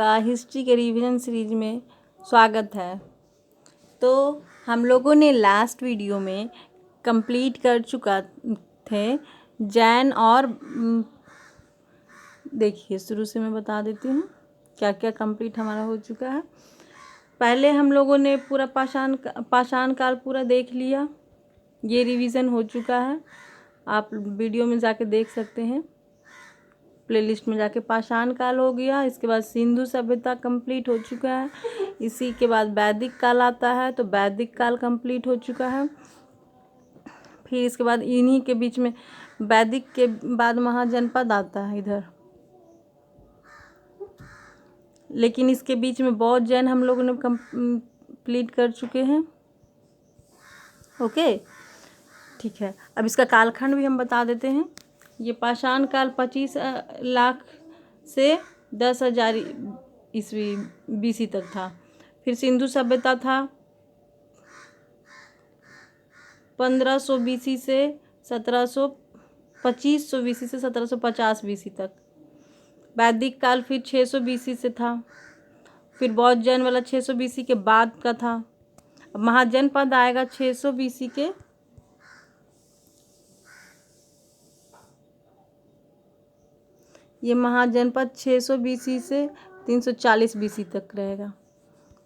आपका हिस्ट्री के revision series में स्वागत है। तो हम लोगों ने लास्ट वीडियो में कंप्लीट कर चुका थे जैन और देखिए शुरू से मैं बता देती हूँ क्या क्या कंप्लीट हमारा हो चुका है। पहले हम लोगों ने पूरा पाषाण काल पूरा देख लिया, ये रिवीजन हो चुका है। आप वीडियो में जाके देख सकते हैं, प्लेलिस्ट में जाके। पाषाण काल हो गया, इसके बाद सिंधु सभ्यता कंप्लीट हो चुका है। इसी के बाद वैदिक काल आता है, तो वैदिक काल कंप्लीट हो चुका है। फिर इसके बाद इन्हीं के बीच में वैदिक के बाद महाजनपद आता है इधर, लेकिन इसके बीच में बौद्ध जैन हम लोगों ने कंप्लीट कर चुके हैं। ओके, ठीक है। अब इसका कालखंड भी हम बता देते हैं। ये पाषाण काल 25 लाख से 10,000 ईस्वी BC तक था। फिर सिंधु सभ्यता था 1500 BC से 2500 BC से 1750 BC तक। वैदिक काल फिर 600 BC से था। फिर बौद्ध जैन वाला 600 BC के बाद का था। अब महाजनपद आएगा 600 BC के ये महाजनपद 600 BC से 340 BC तक रहेगा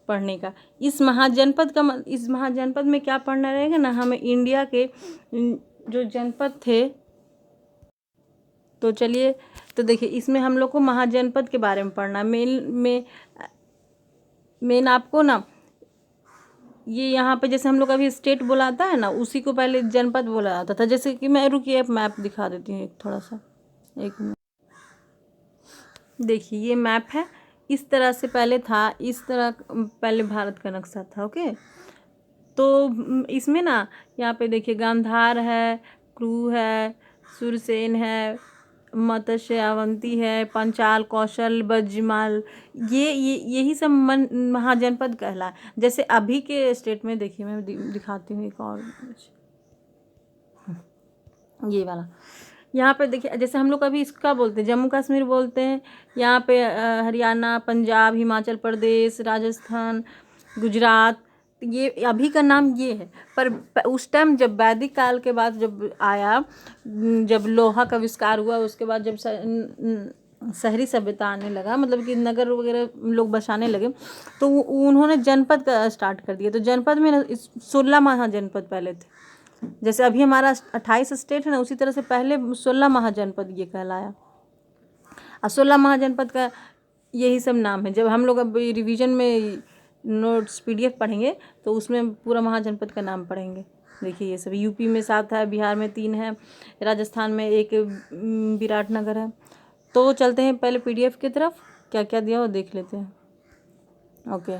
पढ़ने का। इस महाजनपद में क्या पढ़ना रहेगा ना, हमें इंडिया के जो जनपद थे। तो चलिए, तो देखिए इसमें हम लोग को महाजनपद के बारे में पढ़ना। मेन आपको ना ये यहाँ पे जैसे हम लोग अभी स्टेट बुलाता है ना, उसी को पहले जनपद बोला जाता था। जैसे कि मैं रुकिए मैप दिखा देती हूँ थोड़ा सा, एक मिनट। देखिए ये मैप है, इस तरह से पहले था, इस तरह पहले भारत का नक्शा था। ओके, तो इसमें ना यहाँ पे देखिए गांधार है, क्रू है, सुरसेन है, मत्स्य, अवंती है, पंचाल, कौशल, बज्जिमाल, यही सब महाजनपद कहला। जैसे अभी के स्टेट में देखिए मैं दिखाती हूँ एक और, ये वाला। यहाँ पे देखिए जैसे हम लोग अभी इसका बोलते हैं, जम्मू कश्मीर बोलते हैं। यहाँ पे हरियाणा, पंजाब, हिमाचल प्रदेश, राजस्थान, गुजरात, ये अभी का नाम ये है। पर उस टाइम जब वैदिक काल के बाद जब आया, जब लोहा का आविष्कार हुआ, उसके बाद जब शहरी सभ्यता आने लगा, मतलब कि नगर वगैरह लोग बसाने लगे, तो उन्होंने जनपद का स्टार्ट कर दिया। तो जनपद में 16 महाजनपद पहले थे। जैसे अभी हमारा 28 स्टेट है ना, उसी तरह से पहले 16 महाजनपद ये कहलाया। और 16 महाजनपद का यही सब नाम है। जब हम लोग अब रिवीजन में नोट्स PDF पढ़ेंगे तो उसमें पूरा महाजनपद का नाम पढ़ेंगे। देखिए ये सब यूपी में 7 है, बिहार में 3 है, राजस्थान में 1 विराटनगर है। तो चलते हैं पहले PDF की तरफ, क्या क्या दिया वो देख लेते हैं। ओके,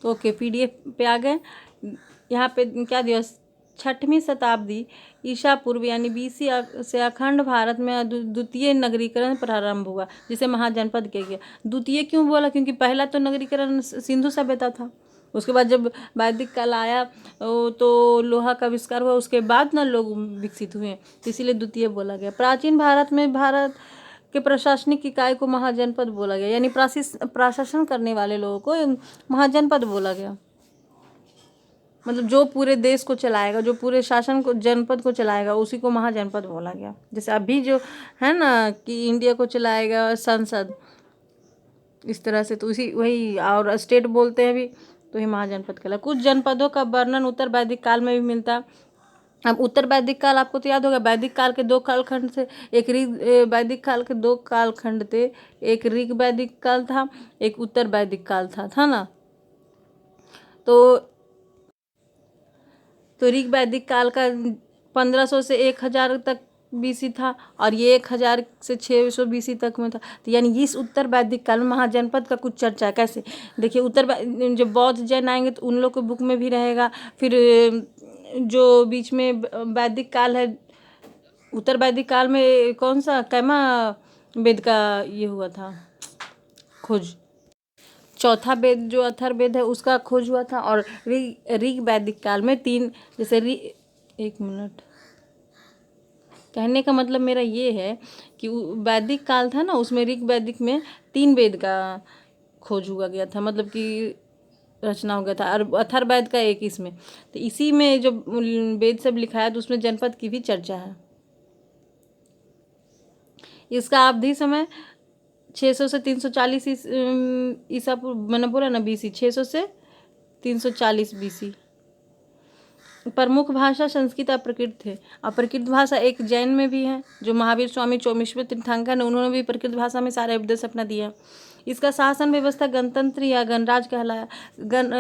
तो ओके PDF पे आ गए। यहाँ पे क्या दिया, 6वीं शताब्दी ईसा पूर्व यानी BC से अखंड भारत में द्वितीय नगरीकरण प्रारंभ हुआ, जिसे महाजनपद कहा गया। द्वितीय क्यों बोला, क्योंकि पहला तो नगरीकरण सिंधु सभ्यता था। उसके बाद जब वैदिक काल आया तो लोहा का आविष्कार हुआ, उसके बाद ना लोग विकसित हुए, इसीलिए द्वितीय बोला गया। प्राचीन भारत में भारत के प्रशासनिक इकाई को महाजनपद बोला गया, यानी प्रशासन करने वाले लोगों को महाजनपद बोला गया। मतलब जो पूरे देश को चलाएगा, जो पूरे शासन को, जनपद को चलाएगा, उसी को महाजनपद बोला गया। जैसे अभी जो है ना कि इंडिया को चलाएगा संसद, इस तरह से, तो उसी वही, और स्टेट बोलते हैं भी, तो ये महाजनपद कहला। कुछ जनपदों का वर्णन उत्तर वैदिक काल में भी मिलता। अब उत्तर वैदिक काल आपको तो याद होगा, वैदिक काल के 2 कालखंड थे। एक वैदिक काल के 2 कालखंड थे, एक ऋग वैदिक काल था, एक उत्तर वैदिक काल था ना। तो ऋग वैदिक काल का 1500 से 1000 तक BC था, और ये 1000 से 600 BC तक में था। तो यानी इस उत्तर वैदिक काल में महाजनपद का कुछ चर्चा है। कैसे, देखिए जब बौद्ध जैन आएंगे तो उन लोग के बुक में भी रहेगा। फिर जो बीच में वैदिक काल है, उत्तर वैदिक काल में कौन सा कैमा वेद का ये हुआ था खोज, चौथा वेद जो अथर्ववेद है उसका खोज हुआ था। और ऋग वैदिक काल में 3, जैसे एक मिनट, कहने का मतलब मेरा ये है कि वैदिक काल था ना, उसमें ऋग वैदिक में 3 वेद का खोज हुआ गया था, मतलब कि रचना हो गया था, और अथर्ववेद का एक इसमें। तो इसी में जो वेद सब लिखा है तो उसमें जनपद की भी चर्चा है। इसका अवधि समय 600 से 340 ईसा पूर्व, मैंने बोला ना BC, 600 से 340 BC। प्रमुख भाषा संस्कृत और प्रकृत थे। और प्रकृत भाषा एक जैन में भी है, जो महावीर स्वामी चौमिश्वर तीर्थंकर है, उन्होंने भी प्रकृत भाषा में सारे उपदेश अपना दिया। इसका शासन व्यवस्था गणतंत्र या गणराज कहलाया।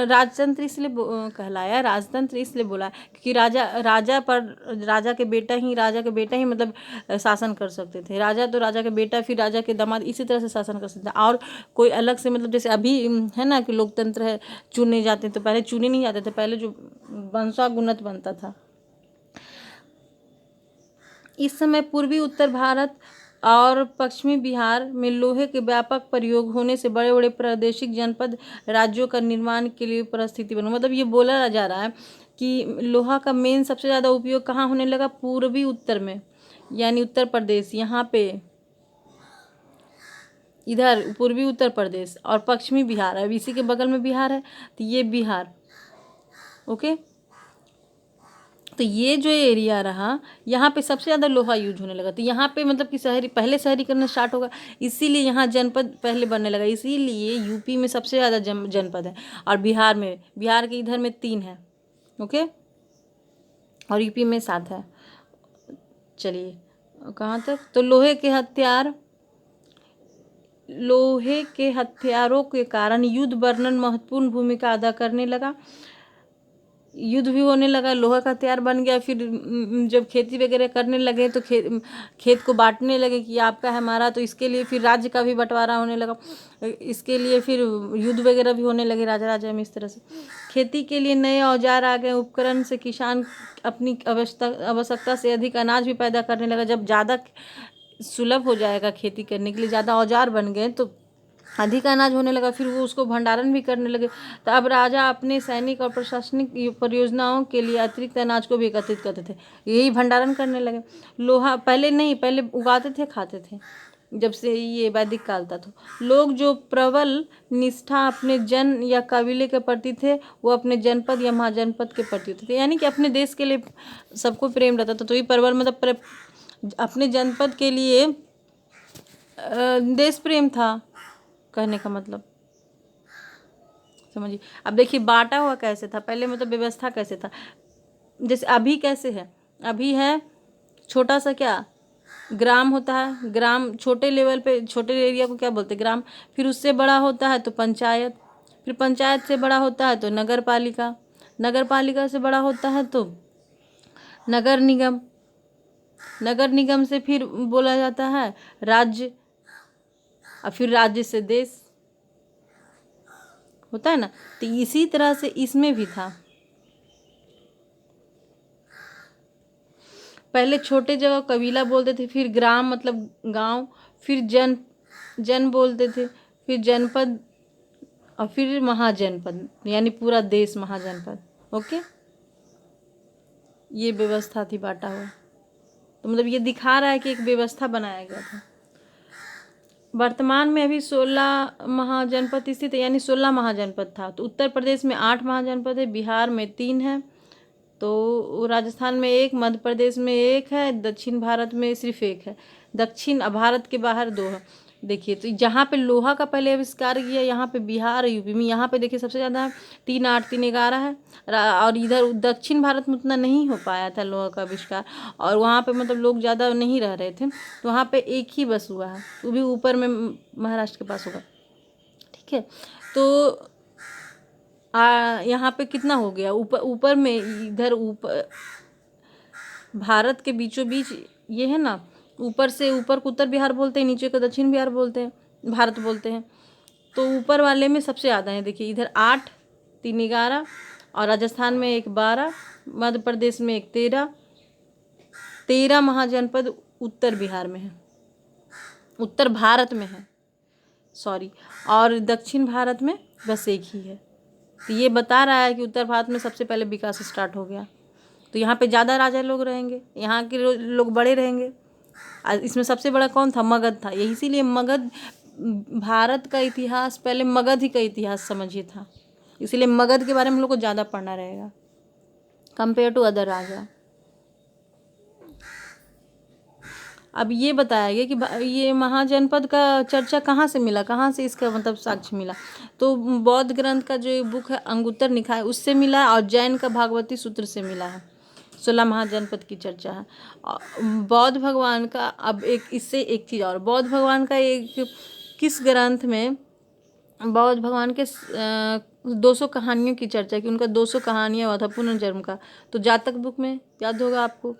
राजतंत्र इसलिए कहलाया, राजतंत्र इसलिए बोला क्योंकि राजा के बेटा ही मतलब शासन कर सकते थे। राजा तो राजा के बेटा, फिर राजा के दामाद, इसी तरह से शासन कर सकते थे। और कोई अलग से मतलब जैसे अभी है ना कि लोकतंत्र है, चुने जाते, तो पहले चुने नहीं जाते थे, पहले जो वंशानुगत बनता था। इस समय पूर्वी उत्तर भारत और पश्चिमी बिहार में लोहे के व्यापक प्रयोग होने से बड़े बड़े प्रादेशिक जनपद राज्यों का निर्माण के लिए परिस्थिति बनी। मतलब ये बोला जा रहा है कि लोहा का मेन सबसे ज़्यादा उपयोग कहाँ होने लगा, पूर्वी उत्तर में, यानी उत्तर प्रदेश, यहाँ पे इधर पूर्वी उत्तर प्रदेश, और पश्चिमी बिहार, अब इसी के बगल में बिहार है, तो ये बिहार, ओके। तो ये जो एरिया रहा, यहाँ पे सबसे ज़्यादा लोहा यूज होने लगा। तो यहाँ पे मतलब कि पहले शहरीकरण स्टार्ट होगा, इसीलिए यहाँ जनपद पहले बनने लगा। इसीलिए यूपी में सबसे ज़्यादा जनपद है, और बिहार के इधर में 3 है, ओके, और यूपी में 7 है। चलिए कहाँ तक, तो लोहे के हथियारों के कारण युद्ध वर्णन महत्वपूर्ण भूमिका अदा करने लगा। युद्ध भी होने लगा, लोहा का हथियार बन गया। फिर जब खेती वगैरह करने लगे तो खेत को बांटने लगे कि आपका है हमारा, तो इसके लिए फिर राज्य का भी बंटवारा होने लगा। इसके लिए फिर युद्ध वगैरह भी होने लगे राजा में। इस तरह से खेती के लिए नए औजार आ गए, उपकरण से किसान अपनी आवश्यकता से अधिक अनाज भी पैदा करने लगा। जब ज़्यादा सुलभ हो जाएगा खेती करने के लिए, ज़्यादा औजार बन गए तो अधिक अनाज होने लगा, फिर वो उसको भंडारण भी करने लगे। तो अब राजा अपने सैनिक और प्रशासनिक परियोजनाओं के लिए अतिरिक्त अनाज को भी एकत्रित करते थे, यही भंडारण करने लगे। लोहा पहले उगाते थे, खाते थे, जब से ये वैदिक काल था। तो लोग जो प्रबल निष्ठा अपने जन या कबीले के प्रति थे, वो अपने जनपद या महाजनपद के प्रति होते थे, यानी कि अपने देश के लिए सबको प्रेम रहता था। तो ये प्रबल मतलब अपने जनपद के लिए देश प्रेम था, कहने का मतलब समझिए। अब देखिए बांटा हुआ कैसे था पहले, मतलब व्यवस्था कैसे था, जैसे अभी कैसे है। अभी है छोटा सा क्या ग्राम होता है, ग्राम छोटे लेवल पे, छोटे एरिया को क्या बोलते हैं, ग्राम। फिर उससे बड़ा होता है तो पंचायत, फिर पंचायत से बड़ा होता है तो नगर पालिका, नगर पालिका से बड़ा होता है तो नगर निगम, नगर निगम से फिर बोला जाता है राज्य, और फिर राज्य से देश होता है ना। तो इसी तरह से इसमें भी था। पहले छोटे जगह कबीला बोलते थे, फिर ग्राम मतलब गांव, फिर जन बोलते थे, फिर जनपद, और फिर महाजनपद, यानी पूरा देश महाजनपद, ओके। ये व्यवस्था थी बांटा हुआ। तो मतलब ये दिखा रहा है कि एक व्यवस्था बनाया गया था। वर्तमान में अभी 16 महाजनपद स्थित है, यानी 16 महाजनपद था। तो उत्तर प्रदेश में 8 महाजनपद है, बिहार में 3 है, तो राजस्थान में 1, मध्य प्रदेश में 1 है, दक्षिण भारत में सिर्फ 1 है, दक्षिण भारत के बाहर 2 है। देखिए तो जहाँ पे लोहा का पहले आविष्कार किया, यहाँ पे बिहार और यूपी में, यहाँ पे देखिए सबसे ज़्यादा है, 3, 8, 3, 11 है। और इधर दक्षिण भारत में उतना नहीं हो पाया था लोहा का आविष्कार, और वहाँ पे मतलब लोग ज़्यादा नहीं रह रहे थे, तो वहाँ पे 1 ही बस हुआ है, वो भी ऊपर में महाराष्ट्र के पास होगा, ठीक है। तो यहाँ पे कितना हो गया, ऊपर में, इधर ऊपर भारत के बीचों बीच ये है ना, ऊपर से ऊपर को उत्तर बिहार बोलते हैं, नीचे को दक्षिण बिहार बोलते हैं, भारत बोलते हैं। तो ऊपर वाले में सबसे ज़्यादा है, देखिए इधर 8, 3, 11, और राजस्थान में 1, 12, मध्य प्रदेश में 1, 13 महाजनपद उत्तर बिहार में है, उत्तर भारत में है, सॉरी, और दक्षिण भारत में बस 1 ही है। तो ये बता रहा है कि उत्तर भारत में सबसे पहले विकास स्टार्ट हो गया। तो तो यहाँ पे ज़्यादा राजा लोग रहेंगे, यहाँ के लोग बड़े रहेंगे। इसमें सबसे बड़ा कौन था? मगध था। यही इसीलिए मगध, भारत का इतिहास पहले मगध ही का इतिहास समझिए था, इसीलिए मगध के बारे में हम लोग को ज़्यादा पढ़ना रहेगा कंपेयर टू अदर राजा। अब ये बताया गया कि ये महाजनपद का चर्चा कहाँ से मिला, कहाँ से इसका मतलब साक्ष्य मिला। तो बौद्ध ग्रंथ का जो बुक है अंगुत्तर निकाय उससे मिला है, और जैन का भागवती सूत्र से मिला है। 16 महाजनपद की चर्चा है। बौद्ध भगवान का, अब एक इससे एक चीज़ और, बौद्ध भगवान का एक किस ग्रंथ में बौद्ध भगवान के 200 कहानियों की चर्चा की, उनका 200 कहानियाँ हुआ था पुनर्जन्म का, तो जातक बुक में याद होगा आपको।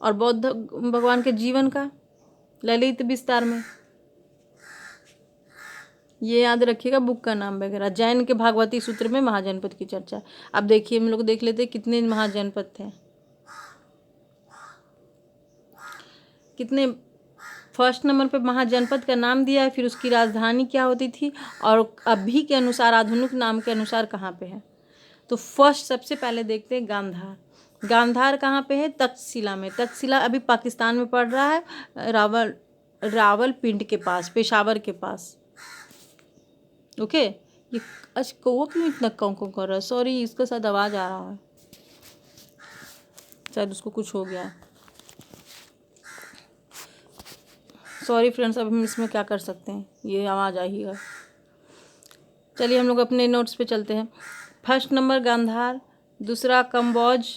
और बौद्ध भगवान के जीवन का ललित विस्तार में, ये याद रखिएगा बुक का नाम वगैरह। जैन के भागवती सूत्र में महाजनपद की चर्चा। अब देखिए हम लोग देख लेते हैं कितने महाजनपद थे, कितने। फर्स्ट नंबर पे महाजनपद का नाम दिया है, फिर उसकी राजधानी क्या होती थी, और अभी के अनुसार आधुनिक नाम के अनुसार कहाँ पे है। तो फर्स्ट सबसे पहले देखते हैं गांधार। गांधार कहाँ पे है? तक्षशिला में। तक्षशिला अभी पाकिस्तान में पड़ रहा है, रावलपिंडी के पास, पेशावर के पास। ओके। ये अच्छा कौवा क्यों इतना कौं कौं कर रहा है? सॉरी, इसका शायद आवाज़ आ रहा है, शायद उसको कुछ हो गया है। सॉरी फ्रेंड्स, अब हम इसमें क्या कर सकते हैं, ये आवाज़ आएगा। चलिए हम लोग अपने नोट्स पे चलते हैं। फर्स्ट नंबर गांधार, दूसरा कंबोज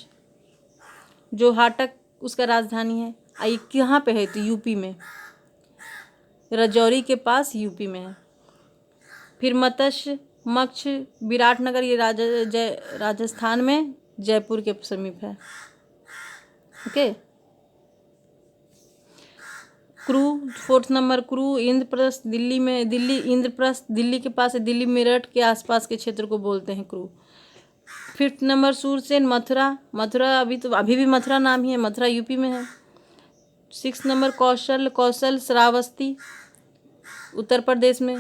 जो हाटक उसका राजधानी है। ये कहाँ पे है? तो यूपी में, राजौरी के पास यूपी में है। फिर मत्स्य मक्ष विराटनगर, ये राजस्थान में जयपुर के समीप है। Okay. Crew, fourth number crew Indraprastha Delhi में, दिल्ली इंद्रप्रस्थ दिल्ली के पास है, दिल्ली मेरठ के आसपास के क्षेत्र को बोलते हैं क्रू। फिफ्थ नंबर सूरसेन मथुरा, मथुरा अभी भी मथुरा नाम ही है, मथुरा यूपी में है। सिक्स नंबर कौशल श्रावस्ती उत्तर प्रदेश में।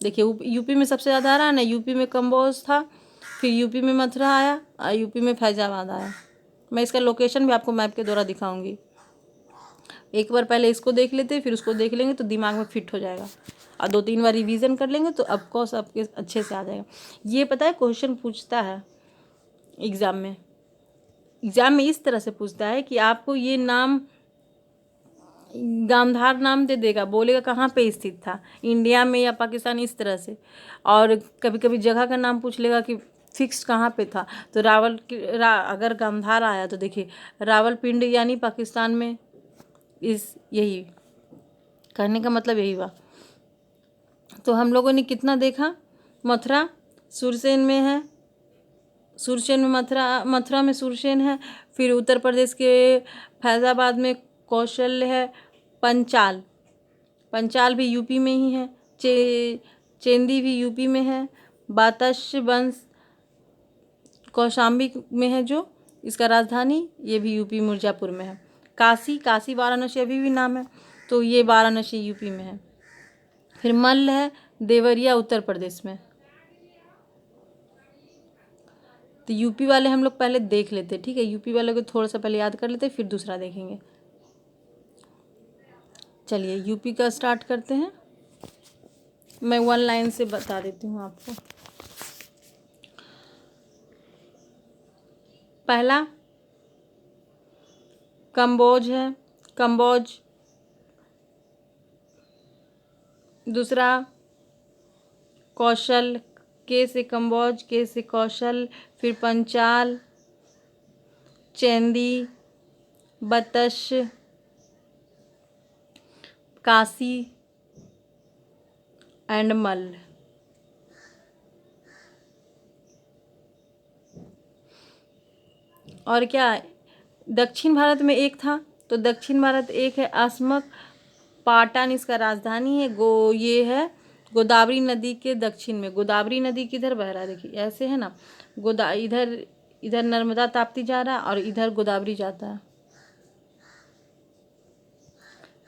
देखिए यूपी में सबसे ज़्यादा आ रहा है ना, यूपी में कंबोज था, फिर यूपी में मथुरा आया और यूपी में फैजाबाद आया। मैं इसका लोकेशन भी आपको मैप के द्वारा दिखाऊंगी। एक बार पहले इसको देख लेते फिर उसको देख लेंगे तो दिमाग में फिट हो जाएगा, और 2-3 बार रिवीजन कर लेंगे तो ऑफकोर्स आपके अच्छे से आ जाएगा। ये पता है क्वेश्चन पूछता है एग्ज़ाम में इस तरह से पूछता है कि आपको ये नाम, गांधार नाम दे देगा, बोलेगा कहाँ पे स्थित था, इंडिया में या पाकिस्तान, इस तरह से। और कभी कभी जगह का नाम पूछ लेगा कि फिक्स कहाँ पे था। तो अगर गांधार आया तो देखिए रावलपिंडी यानी पाकिस्तान में, यही कहने का मतलब यही हुआ। तो हम लोगों ने कितना देखा? मथुरा सुरसेन में है, सुरसेन में मथुरा में सुरसेन है। फिर उत्तर प्रदेश के फैज़ाबाद में कौशल्य है। पंचाल भी यूपी में ही है। चेंदी भी यूपी में है। बातस्य वंश कौशाम्बी में है जो इसका राजधानी, ये भी यूपी मिर्ज़ापुर में है। काशी वाराणसी अभी भी नाम है, तो ये वाराणसी यूपी में है। फिर मल्ल है देवरिया उत्तर प्रदेश में। तो यूपी वाले हम लोग पहले देख लेते, ठीक है, यूपी वाले को थोड़ा सा पहले याद कर लेते फिर दूसरा देखेंगे। चलिए यूपी का स्टार्ट करते हैं। मैं 1 लाइन से बता देती हूँ आपको। पहला कंबोज है, कंबोज। दूसरा कौशल, के से कंबोज, के से कौशल। फिर पंचाल, चेंदी, बतस्य, काशी एंड मल्ल। और क्या दक्षिण भारत में एक था, तो दक्षिण भारत एक है असमक, पाटन इसका राजधानी है। ये है गोदावरी नदी के दक्षिण में। गोदावरी नदी किधर बह रहा है? देखिए ऐसे है ना, इधर नर्मदा ताप्ती जा रहा है और इधर गोदावरी जाता है,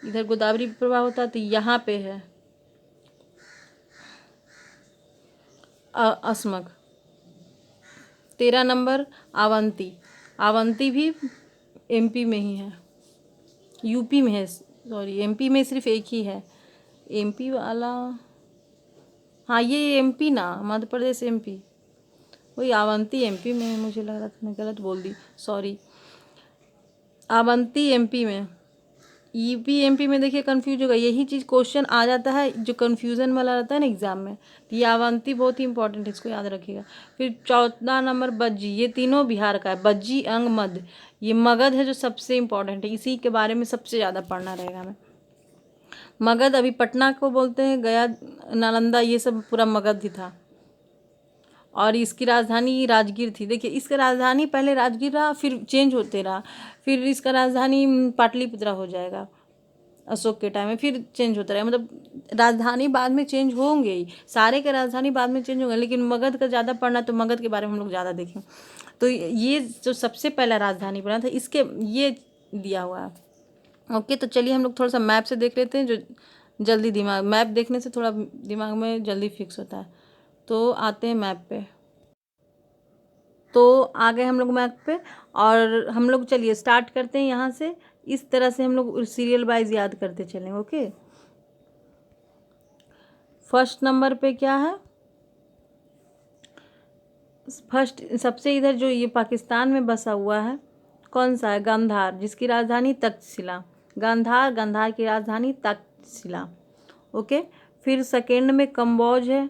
इधर गोदावरी प्रवाह होता है। तो यहाँ पे है असमक। 13 नंबर अवंती, अवंती भी एमपी में ही है, यूपी में है, सॉरी एमपी में सिर्फ एक ही है, एमपी वाला, हाँ ये एमपी ना, मध्य प्रदेश एमपी, वही अवंती एमपी में है, मुझे लग रहा था मैं गलत बोल दी, सॉरी। अवंती एमपी में, यूपी एमपी में देखिए कंफ्यूज होगा, यही चीज़ क्वेश्चन आ जाता है जो कंफ्यूजन वाला रहता है ना एग्जाम में, तो ये अवंती बहुत ही इंपॉर्टेंट है, इसको याद रखिएगा। फिर 14 नंबर बज्जी, ये तीनों बिहार का है, बज्जी अंग मध्य, ये मगध है जो सबसे इंपॉर्टेंट है, इसी के बारे में सबसे ज़्यादा पढ़ना रहेगा हमें। मगध अभी पटना को बोलते हैं, गया नालंदा ये सब पूरा मगध ही था, और इसकी राजधानी राजगीर थी। देखिए इसका राजधानी पहले राजगीर रहा, फिर चेंज होते रहा, फिर इसका राजधानी पाटलिपुत्रा हो जाएगा अशोक के टाइम में, फिर चेंज होता रहेगा, मतलब राजधानी बाद में चेंज होंगे ही, सारे के राजधानी बाद में चेंज होंगे, लेकिन मगध का ज़्यादा पढ़ना, तो मगध के बारे में हम लोग ज़्यादा देखें। तो ये जो सबसे पहला राजधानी बना था, इसके ये दिया हुआ है। ओके, तो चलिए हम लोग थोड़ा सा मैप से देख लेते हैं, जो जल्दी दिमाग, मैप देखने से थोड़ा दिमाग में जल्दी फिक्स होता है। तो आते हैं मैप पे, तो आ गए हम लोग मैप पे, और हम लोग चलिए स्टार्ट करते हैं यहाँ से, इस तरह से हम लोग सीरियल वाइज याद करते चलें। ओके, फर्स्ट नंबर पे क्या है, फर्स्ट सबसे इधर जो ये पाकिस्तान में बसा हुआ है, कौन सा है, गांधार, जिसकी राजधानी तक्षशिला, गांधार, गांधार की राजधानी तक्षशिला। ओके, फिर सेकेंड में कंबोज है,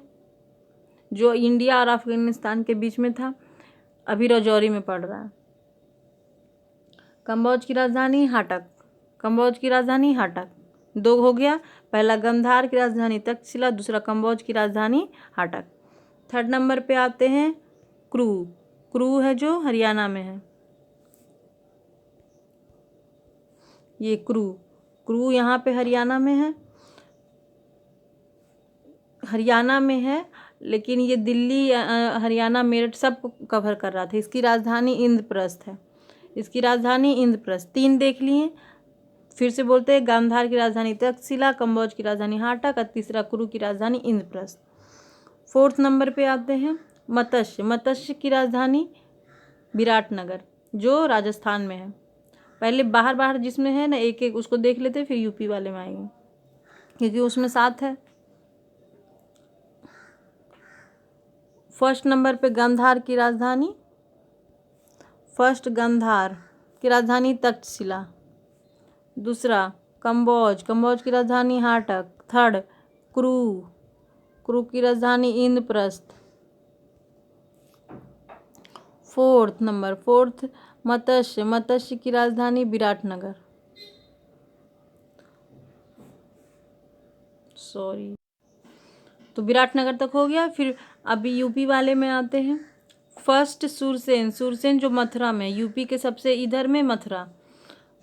जो इंडिया और अफगानिस्तान के बीच में था, अभी रजौरी में पड़ रहा है। कंबोज की राजधानी हाटक, कंबोज की राजधानी हाटक, दो हो गया, पहला गांधार की राजधानी तक्षशिला, दूसरा कंबोज की राजधानी हाटक। थर्ड नंबर पे आते हैं क्रू, क्रू है जो हरियाणा में है, ये क्रू, क्रू यहाँ पे हरियाणा में है, हरियाणा में है, लेकिन ये दिल्ली हरियाणा मेरठ सब कवर कर रहा था। इसकी राजधानी इंद्रप्रस्थ है, इसकी राजधानी इंद्रप्रस्थ। तीन देख लिए, फिर से बोलते हैं, गांधार की राजधानी तक्षशिला, कंबोज की राजधानी हाटक, और तीसरा क्रू की राजधानी इंद्रप्रस्थ। फोर्थ नंबर पे आते हैं मत्स्य, मत्स्य की राजधानी विराटनगर, जो राजस्थान में है। पहले बाहर बाहर जिसमें है ना एक एक उसको देख लेते, फिर यूपी वाले में आएंगे, क्योंकि उसमें 7 है। फर्स्ट नंबर पे गांधार की राजधानी, फर्स्ट गांधार की राजधानी तक्षशिला, दूसरा कंबोज, कंबोज की राजधानी हाटक, थर्ड क्रू, क्रू की राजधानी इंद्रप्रस्थ, फोर्थ नंबर, फोर्थ मत्स्य, मत्स्य की राजधानी विराटनगर, सॉरी, तो विराटनगर तक हो गया। फिर अभी यूपी वाले में आते हैं, फर्स्ट सुरसेन, सुरसेन जो मथुरा में, यूपी के सबसे इधर में मथुरा,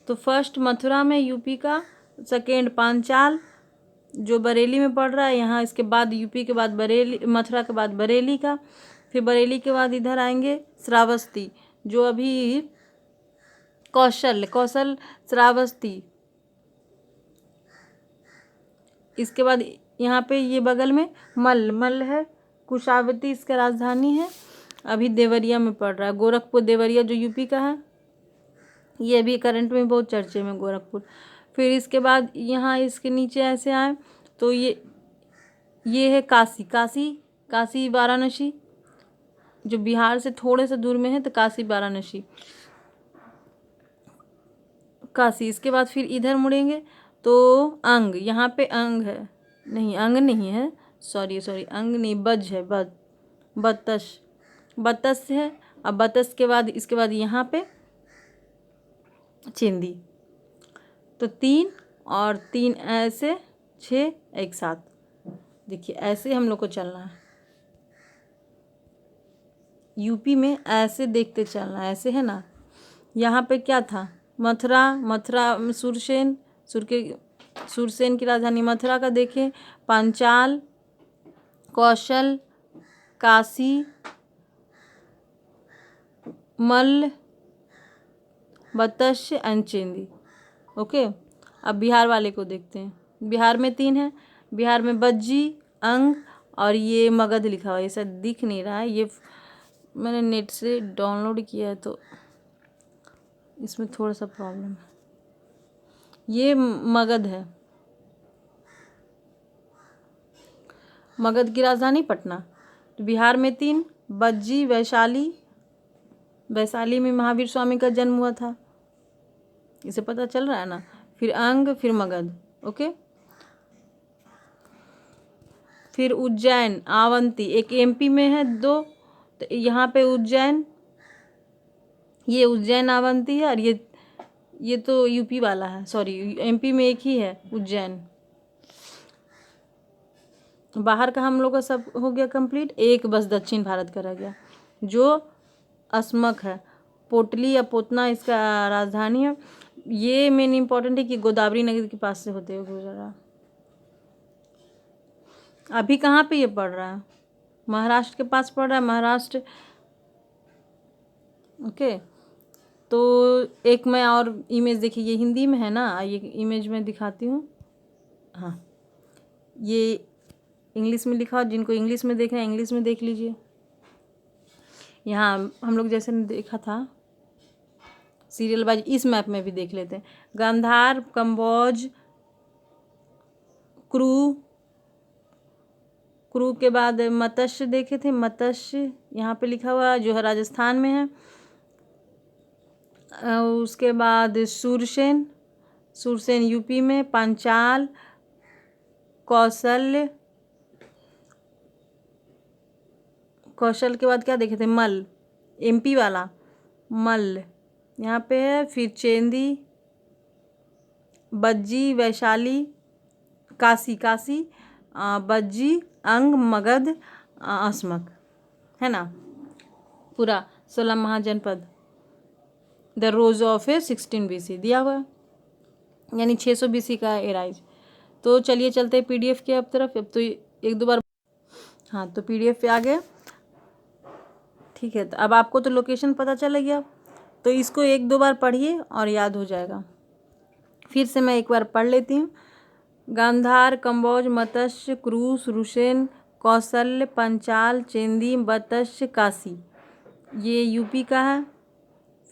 तो फर्स्ट मथुरा में यूपी का, सेकेंड पांचाल जो बरेली में पड़ रहा है यहाँ, इसके बाद यूपी के बाद बरेली, मथुरा के बाद बरेली का, फिर बरेली के बाद इधर आएंगे श्रावस्ती, जो अभी कौशल, कौशल श्रावस्ती, इसके बाद यहाँ पे ये बगल में मल्ल, मल्ल है, कुशावती इसका राजधानी है, अभी देवरिया में पड़ रहा है, गोरखपुर देवरिया जो यूपी का है, ये भी करंट में बहुत चर्चे में गोरखपुर। फिर इसके बाद यहाँ इसके नीचे ऐसे आए तो ये है काशी, काशी, काशी वाराणसी, जो बिहार से थोड़े से दूर में है, तो काशी वाराणसी, काशी। इसके बाद फिर इधर मुड़ेंगे तो अंग, यहाँ पे अंग है, नहीं अंग नहीं है, सॉरी सॉरी, अंग नहीं, बज है, बज, बतस, बतस है। अब बतस के बाद इसके बाद यहाँ पे चिंदी, तो 3 और 3 ऐसे 6 एक साथ। देखिए ऐसे हम लोग को चलना है, यूपी में ऐसे देखते चलना है, ऐसे है ना। यहाँ पे क्या था, मथुरा, मथुरा सुरसेन, सुरसेन की राजधानी मथुरा का देखें, पांचाल, कौशल, काशी, मल्ल, मत्स्य एंड चिंदी। ओके, अब बिहार वाले को देखते हैं, बिहार में 3 है, बिहार में बज्जी, अंग और ये मगध लिखा हुआ है, ऐसा दिख नहीं रहा है, ये मैंने नेट से डाउनलोड किया है तो इसमें थोड़ा सा प्रॉब्लम है। ये मगध है, मगध की राजधानी पटना। तो बिहार में 3, बज्जी, वैशाली। वैशाली में महावीर स्वामी का जन्म हुआ था, इसे पता चल रहा है ना। फिर अंग, फिर मगध। ओके। फिर उज्जैन, अवंती, एक एमपी में है 2, तो यहाँ पे उज्जैन, ये उज्जैन अवंती है, और ये तो यूपी वाला है, सॉरी एमपी में एक ही है उज्जैन। बाहर का हम लोग का सब हो गया कंप्लीट, एक बस दक्षिण भारत का रह गया जो अस्मक है। पोटली या पोतना इसका राजधानी है। ये मेन इम्पोर्टेंट है कि गोदावरी नदी के पास से होते हुए गुजरा। अभी कहाँ पे ये पड़ रहा है? महाराष्ट्र के पास पड़ रहा है, महाराष्ट्र। ओके। तो एक मैं और इमेज देखिए, ये हिंदी में है ना, ये इमेज मैं दिखाती हूँ। हाँ, ये इंग्लिश में लिखा, जिनको इंग्लिश में देखना है इंग्लिश में देख लीजिए। यहाँ हम लोग जैसे देखा था सीरियल वाइज, इस मैप में भी देख लेते हैं। गांधार, कंबोज, क्रू के बाद मत्स्य देखे थे, मत्स्य यहाँ पे लिखा हुआ जो है राजस्थान में है। उसके बाद सुरसेन यूपी में, पांचाल, कौशल के बाद क्या देखे थे, मल, एमपी वाला मल यहाँ पे है। फिर चेंदी, बज्जी, वैशाली, काशी बज्जी, अंग, मगध, अस्मक, है ना। पूरा 16 महाजनपद। The rise of a 16 BC दिया हुआ, यानी 600 BC का एराइज। तो चलिए चलते हैं PDF के अब तरफ। अब तो एक दो बार, हाँ, तो PDF पे आ गए। ठीक है, तो अब आपको तो लोकेशन पता चल गया, तो इसको 1-2 बार पढ़िए और याद हो जाएगा। फिर से मैं एक बार पढ़ लेती हूँ। गांधार, कंबोज, मत्स्य, क्रू, सुरसेन, कौशल्य, पंचाल, चेंदी, मत्स्य, काशी, ये यूपी का है।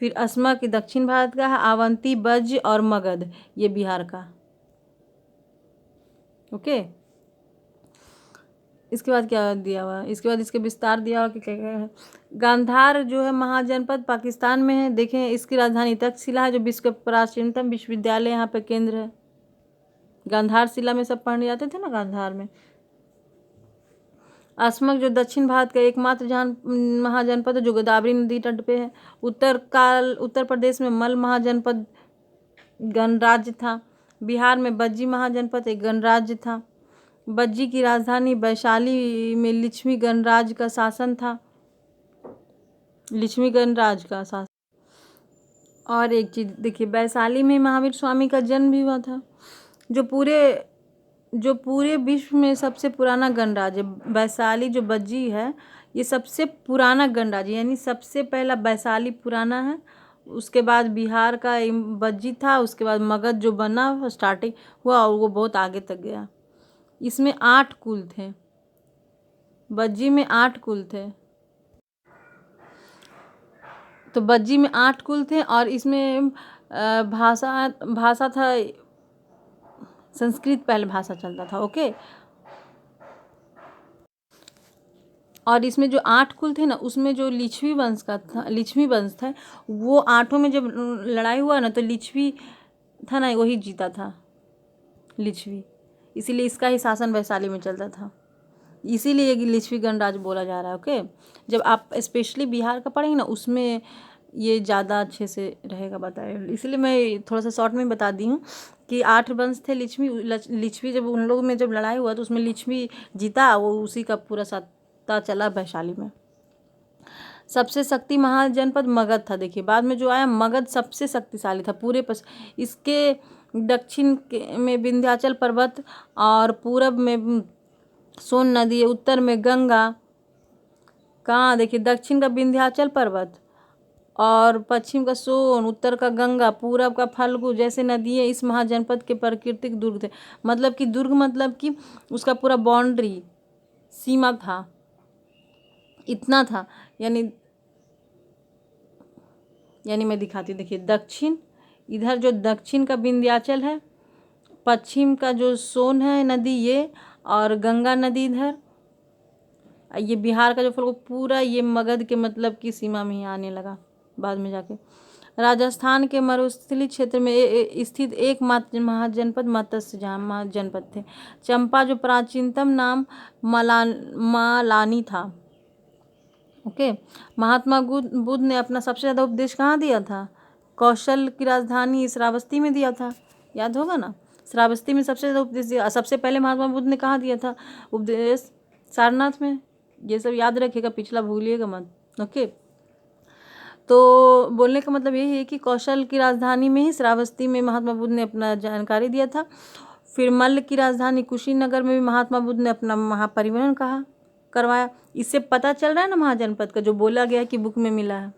फिर अस्मक दक्षिण भारत का है। अवंती, बज्ज और मगध ये बिहार का। ओके। इसके बाद क्या दिया हुआ, इसके बाद इसके विस्तार दिया हुआ कि क्या क्या है। गांधार जो है महाजनपद पाकिस्तान में है। देखें, इसकी राजधानी तक्षशिला है, जो विश्व का प्राचीनतम विश्वविद्यालय यहाँ पे केंद्र है। गांधार शिला में सब पढ़ने जाते थे ना, गांधार में। अस्मक जो दक्षिण भारत का एकमात्र महाजनपद है जो गोदावरी नदी तट पे है। उत्तर प्रदेश में मल महाजनपद गणराज्य था। बिहार में बज्जी महाजनपद एक गणराज्य था। बज्जी की राजधानी वैशाली में लिच्छवी गणराज्य का शासन था। लिच्छवी गणराज्य का शासन। और एक चीज देखिए, वैशाली में महावीर स्वामी का जन्म भी हुआ था। जो पूरे विश्व में सबसे पुराना गणराज्य वैशाली, जो बज्जी है, ये सबसे पुराना गणराज्य, यानी सबसे पहला वैशाली पुराना है। उसके बाद बिहार का बज्जी था, उसके बाद मगध जो बना स्टार्टिंग हुआ और वो बहुत आगे तक गया। इसमें 8 कुल थे, बज्जी में 8 कुल थे। तो बज्जी में 8 कुल थे और इसमें भाषा था संस्कृत, पहले भाषा चलता था। ओके। और इसमें जो 8 कुल थे ना, उसमें जो लिच्छवी वंश था, वो 8 में जब लड़ाई हुआ ना, तो लिच्छवी था ना, वही जीता था, लिच्छवी। इसीलिए इसका ही शासन वैशाली में चलता था, इसीलिए ये लिच्छवी गणराज्य बोला जा रहा है। ओके। जब आप स्पेशली बिहार का पढ़ेंगे ना, उसमें ये ज़्यादा अच्छे से रहेगा बताया, इसलिए मैं थोड़ा सा शॉर्ट में बता दी हूँ कि 8 वंश थे। लिच्छवी जब उन लोगों में जब लड़ाई हुआ तो उसमें लिच्छवी जीता, वो उसी का पूरा सत्ता चला वैशाली में। सबसे शक्ति महाजनपद मगध था। देखिए, बाद में जो आया मगध सबसे शक्तिशाली था पूरे इसके दक्षिण में विंध्याचल पर्वत और पूरब में सोन नदी, उत्तर में गंगा। कहाँ देखिए, दक्षिण का विंध्याचल पर्वत और पश्चिम का सोन, उत्तर का गंगा, पूरब का फल्गु जैसे नदियाँ इस महाजनपद के प्राकृतिक दुर्ग थे। मतलब कि दुर्ग मतलब कि उसका पूरा बाउंड्री सीमा था, इतना था। यानी यानी मैं दिखाती हूँ, देखिए दक्षिण, इधर जो दक्षिण का विंध्याचल है, पश्चिम का जो सोन है नदी ये, और गंगा नदी इधर, ये बिहार का जो फल पूरा ये मगध के मतलब की सीमा में ही आने लगा बाद में जाके। राजस्थान के मरुस्थलीय क्षेत्र में स्थित एकमात्र महाजनपद मत्स्य जहाँ महाजनपद थे। चंपा जो प्राचीनतम नाम मालानी था। ओके, महात्मा बुद्ध ने अपना सबसे ज़्यादा उपदेश कहाँ दिया था? कौशल की राजधानी श्रावस्ती में दिया था, याद होगा ना। श्रावस्ती में सबसे ज़्यादा उपदेश दिया। सबसे पहले महात्मा बुद्ध ने कहाँ दिया था उपदेश? सारनाथ में। ये सब याद रखिएगा, पिछला भूलिएगा मत। ओके, तो बोलने का मतलब यही है कि कौशल की राजधानी में ही श्रावस्ती में महात्मा बुद्ध ने अपना जानकारी दिया था। फिर मल्ल की राजधानी कुशीनगर में भी महात्मा बुद्ध ने अपना महापरिवहन करवाया। इससे पता चल रहा है ना महाजनपद का जो बोला गया है कि बुक में मिला है।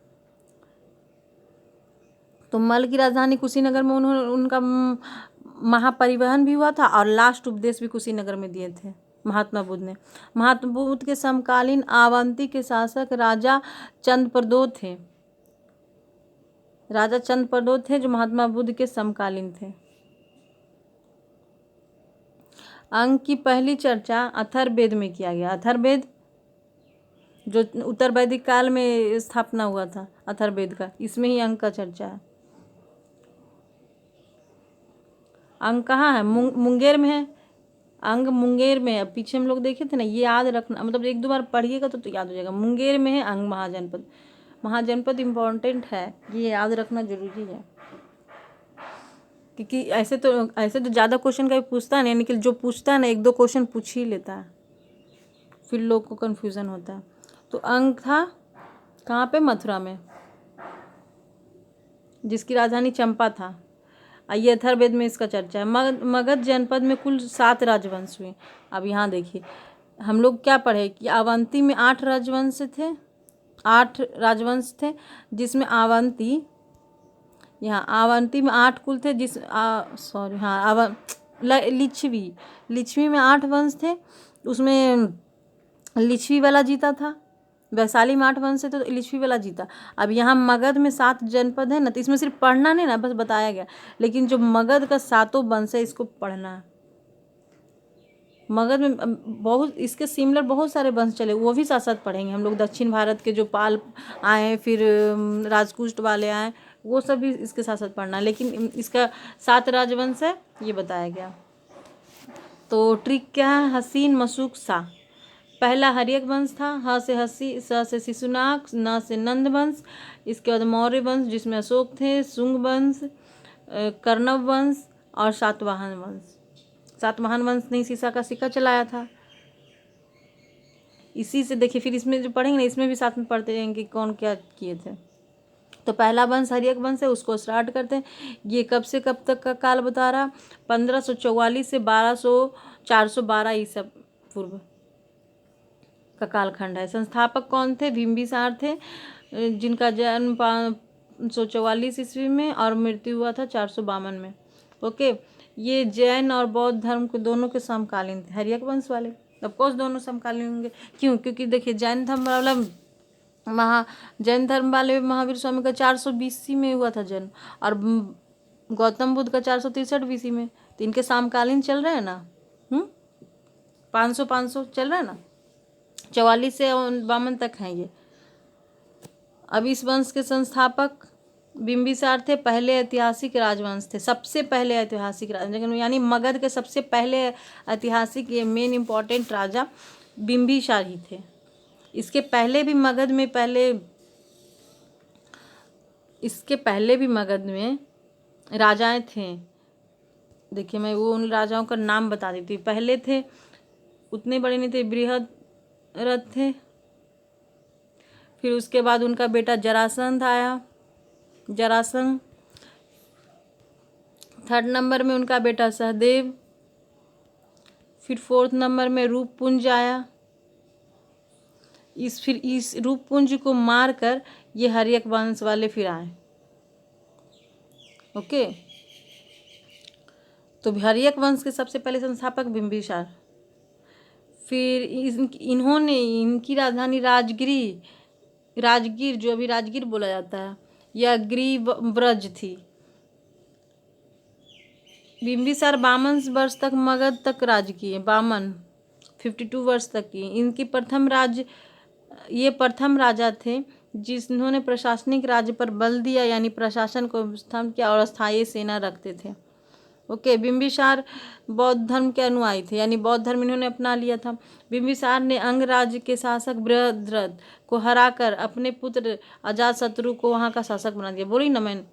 तो मल्ल की राजधानी कुशीनगर में उनका महापरिवहन भी हुआ था और लास्ट उपदेश भी कुशीनगर में दिए थे महात्मा बुद्ध ने। महात्मा बुद्ध के समकालीन अवंती के शासक राजा चंद्रप्रद्योत थे। राजा चंद्रप्रद्योत थे जो महात्मा बुद्ध के समकालीन थे। अंक की पहली चर्चा अथर्ववेद में किया गया। अथर्ववेद जो उत्तर वैदिक काल में स्थापना हुआ था अथर्ववेद का, इसमें ही अंक का चर्चा है। अंक कहाँ है? मुंगेर में है। अंग मुंगेर में है। पीछे हम लोग देखे थे ना, ये याद रखना, मतलब एक दो बार पढ़िएगा तो याद हो जाएगा। मुंगेर में है अंग महाजनपद। महाजनपद इम्पोर्टेंट है, ये याद रखना जरूरी है, क्योंकि ऐसे तो ज़्यादा क्वेश्चन का भी पूछता नहीं, लेकिन जो पूछता है ना एक दो क्वेश्चन पूछ ही लेता है, फिर लोग को कन्फ्यूज़न होता है। तो अंग था कहाँ पे? मथुरा में, जिसकी राजधानी चंपा था। ये अथर्ववेद में इसका चर्चा है। मगध जनपद में कुल 7 राजवंश हुए। अब यहाँ देखिए हम लोग क्या पढ़े कि अवंती में 8 राजवंश थे, 8 राजवंश थे, जिसमें अवंती, यहाँ अवंती में 8 कुल थे, लिच्छवी में 8 वंश थे, उसमें लिच्छवी वाला जीता था। वैशाली में 8 वंश है तो लिच्छवी वाला जीता। अब यहाँ मगध में 7 जनपद है ना, तो इसमें सिर्फ पढ़ना नहीं ना, बस बताया गया, लेकिन जो मगध का 7 वंश है इसको पढ़ना है। मगध में बहुत इसके सिमिलर बहुत सारे वंश चले, वो भी साथ साथ पढ़ेंगे हम लोग। दक्षिण भारत के जो पाल आए, फिर राजपूत वाले आए, वो सब भी इसके साथ साथ पढ़ना, लेकिन इसका 7 राजवंश है ये बताया गया। तो ट्रिक क्या है? हसीन मशूक सा। पहला हर्यक वंश था, ह से हसी, स से शिशुनाग, न से नंद वंश। इसके बाद मौर्य वंश जिसमें अशोक थे, शुंग वंश, कर्णव वंश और सातवाहन वंश। सातवाहन वंश ने सीसा का सिक्का चलाया था। इसी से देखिए फिर इसमें जो पढ़ेंगे ना, इसमें भी साथ में पढ़ते रहेंगे कि कौन क्या किए थे। तो पहला वंश हर्यक वंश है, उसको स्टार्ट करते हैं। ये कब से कब तक का काल बता रहा? 1544 से 412 ईसा पूर्व का कालखंड है। संस्थापक कौन थे? बिंबिसार थे, जिनका जन्म 544 ईस्वी में और मृत्यु हुआ था 452 में। ओके, ये जैन और बौद्ध धर्म के दोनों के समकालीन थे। हर्यक वंश वाले ऑफकोर्स दोनों समकालीन होंगे, क्यों? क्योंकि देखिए जैन धर्म वाला जैन धर्म वाले महावीर स्वामी का 420 में हुआ था जन्म, और गौतम बुद्ध का 463 BC में। तो इनके समकालीन चल रहे हैं ना। 500 चल रहा है ना, 44 से 52 तक हैं ये। अब इस वंश के संस्थापक बिंबिसार थे, पहले ऐतिहासिक राजवंश थे, सबसे पहले ऐतिहासिक राजवंश, यानी मगध के सबसे पहले ऐतिहासिक ये मेन इम्पोर्टेंट राजा बिंबिसार ही थे। इसके पहले भी मगध में राजाएं थे। देखिए मैं वो उन राजाओं का नाम बता देती हूँ। पहले थे, उतने बड़े नहीं थे, बृहद्रथ थे। फिर उसके बाद उनका बेटा जरासंध आया, जरासंध। 3rd नंबर में उनका बेटा सहदेव। फिर 4th नंबर में रूपपुंज आया। इस रूपपुंज को मारकर ये हर्यक वंश वाले फिर आए। ओके, तो हर्यक वंश के सबसे पहले संस्थापक बिंबिसार। फिर इन्होंने इनकी राजधानी राजगीर, जो अभी राजगीर बोला जाता है, यह ग्रीव्रज थी। बिंबिसार 52 वर्ष तक मगध तक राज किए। 52 वर्ष तक की ये प्रथम राजा थे जिन्होंने प्रशासनिक राज्य पर बल दिया, यानी प्रशासन को स्थापित किया और स्थायी सेना रखते थे। ओके, बिंबिसार बौद्ध धर्म के अनुयायी थे, यानी बौद्ध धर्म इन्होंने अपना लिया था। बिंबिसार ने अंग राज्य के शासक बृहद्रथ को हराकर अपने पुत्र अजातशत्रु को वहाँ का शासक बना दिया। बोली ना मैं,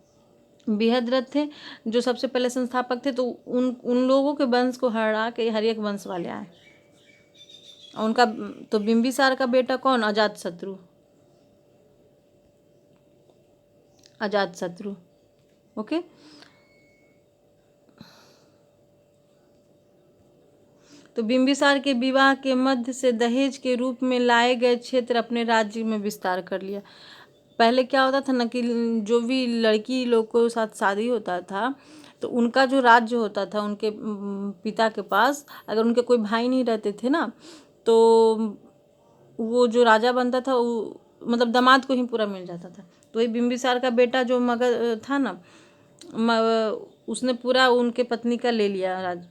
बृहद्रथ थे जो सबसे पहले संस्थापक थे, तो उन लोगों के वंश को हरा के हरियक वंश वाले आए। और उनका तो बिंबिसार का बेटा कौन? अजातशत्रु। ओके, तो बिंबिसार के विवाह के मध्य से दहेज के रूप में लाए गए क्षेत्र अपने राज्य में विस्तार कर लिया। पहले क्या होता था ना कि जो भी लड़की लोग को साथ शादी होता था तो उनका जो राज्य होता था उनके पिता के पास, अगर उनके कोई भाई नहीं रहते थे ना तो वो जो राजा बनता था वो मतलब दामाद को ही पूरा मिल जाता था। तो ये बिंबिसार का बेटा जो मगध था ना, उसने पूरा उनके पत्नी का ले लिया राज।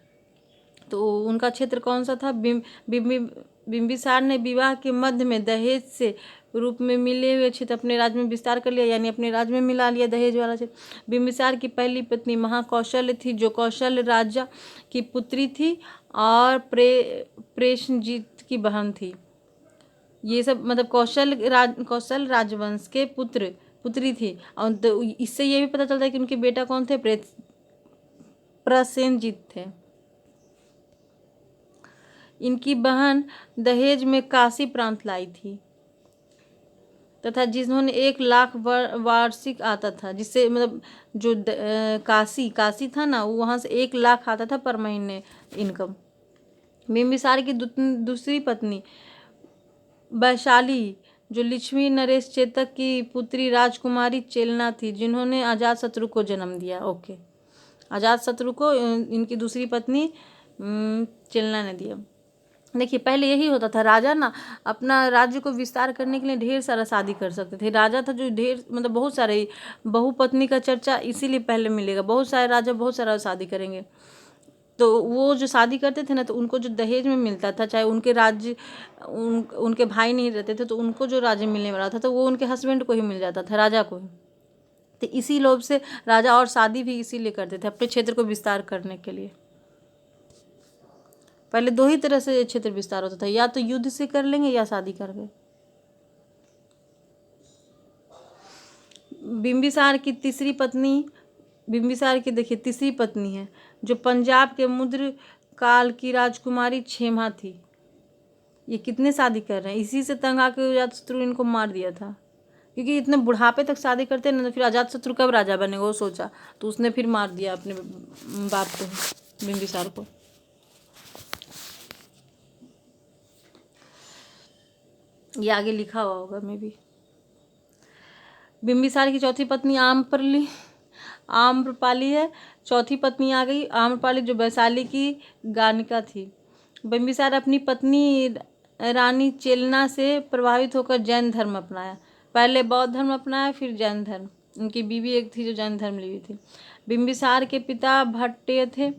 तो उनका क्षेत्र कौन सा था? बिंबिसार ने विवाह के मध्य में दहेज से रूप में मिले हुए क्षेत्र अपने राज्य में विस्तार कर लिया, यानी अपने राज्य में मिला लिया दहेज वाला क्षेत्र। बिंबिसार की पहली पत्नी महाकौशल्य थी जो कौशल राजा की पुत्री थी और प्रेषणजीत की बहन थी। ये सब मतलब कौशल राजवंश के पुत्री थी। और तो इससे ये भी पता चलता है कि उनके बेटा कौन थे? प्रसेनजीत थे। इनकी बहन दहेज में काशी प्रांत लाई थी तथा जिन्होंने 1 लाख वार्षिक आता था, जिससे मतलब जो काशी था ना वहाँ से 1 लाख आता था पर महीने इनकम। बिंबिसार की दूसरी पत्नी वैशाली जो लक्ष्मी नरेश चेतक की पुत्री राजकुमारी चेलना थी जिन्होंने अजातशत्रु को जन्म दिया। ओके, अजातशत्रु को इनकी दूसरी पत्नी चेलना ने दिया। देखिए पहले यही होता था, राजा ना अपना राज्य को विस्तार करने के लिए ढेर सारा शादी कर सकते थे। राजा था जो ढेर मतलब बहुत सारे बहुपत्नी का चर्चा इसीलिए पहले मिलेगा, बहुत सारे राजा बहुत सारा शादी करेंगे। तो वो जो शादी करते थे ना तो उनको जो दहेज में मिलता था, चाहे उनके राज्य उनके भाई नहीं रहते थे तो उनको जो राज्य मिलने वाला था तो वो उनके हस्बैंड को ही मिल जाता था, राजा को ही। तो इसी लोभ से राजा और शादी भी इसीलिए करते थे अपने क्षेत्र को विस्तार करने के लिए। पहले 2 ही तरह से क्षेत्र विस्तार होता था, या तो युद्ध से कर लेंगे या शादी करके। बिंबिसार की देखिए तीसरी पत्नी है जो पंजाब के मुद्र काल की राजकुमारी क्षेमा थी। ये कितने शादी कर रहे हैं? इसी से तंग आके अजातशत्रु इनको मार दिया था, क्योंकि इतने बुढ़ापे तक शादी करते हैं ना तो फिर अजातशत्रु कब राजा बनेगा वो सोचा, तो उसने फिर मार दिया अपने बाप को, बिंबिसार को। ये आगे लिखा हुआ होगा मे भी। बिंबिसार की चौथी पत्नी आम्रपाली है। चौथी पत्नी आ गई आम्रपाली जो वैशाली की गानिका थी। बिंबिसार अपनी पत्नी रानी चेलना से प्रभावित होकर जैन धर्म अपनाया। पहले बौद्ध धर्म अपनाया फिर जैन धर्म। उनकी बीवी एक थी जो जैन धर्म ली हुई थी। बिंबिसार के पिता भट्टेय थे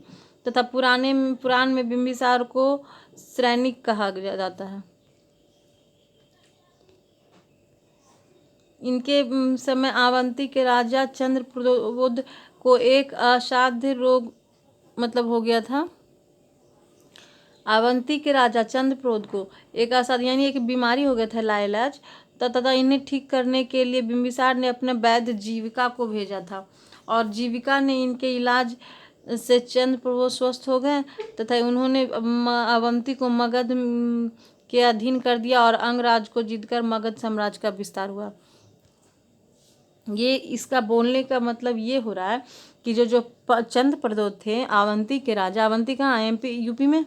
तथा पुराण में बिंबिसार को सैनिक कहा जाता है। इनके समय अवंती के राजा चंद्रप्रद्योत को एक असाध्य रोग मतलब हो गया था। अवंती के राजा चंद्रप्रद्योत को एक असाध्य यानी एक बीमारी हो गया था लाइलाज, तथा इन्हें ठीक करने के लिए बिंबिसार ने अपने वैद्य जीविका को भेजा था और जीविका ने इनके इलाज से चंद्रप्रद्योत स्वस्थ हो गए तथा उन्होंने अवंती को मगध के अधीन कर दिया और अंगराज को जीतकर मगध साम्राज्य का विस्तार हुआ। ये इसका बोलने का मतलब ये हो रहा है कि जो चंद्रप्रद्योत थे अवंती के राजा, अवंती कहाँ है? MP यूपी में।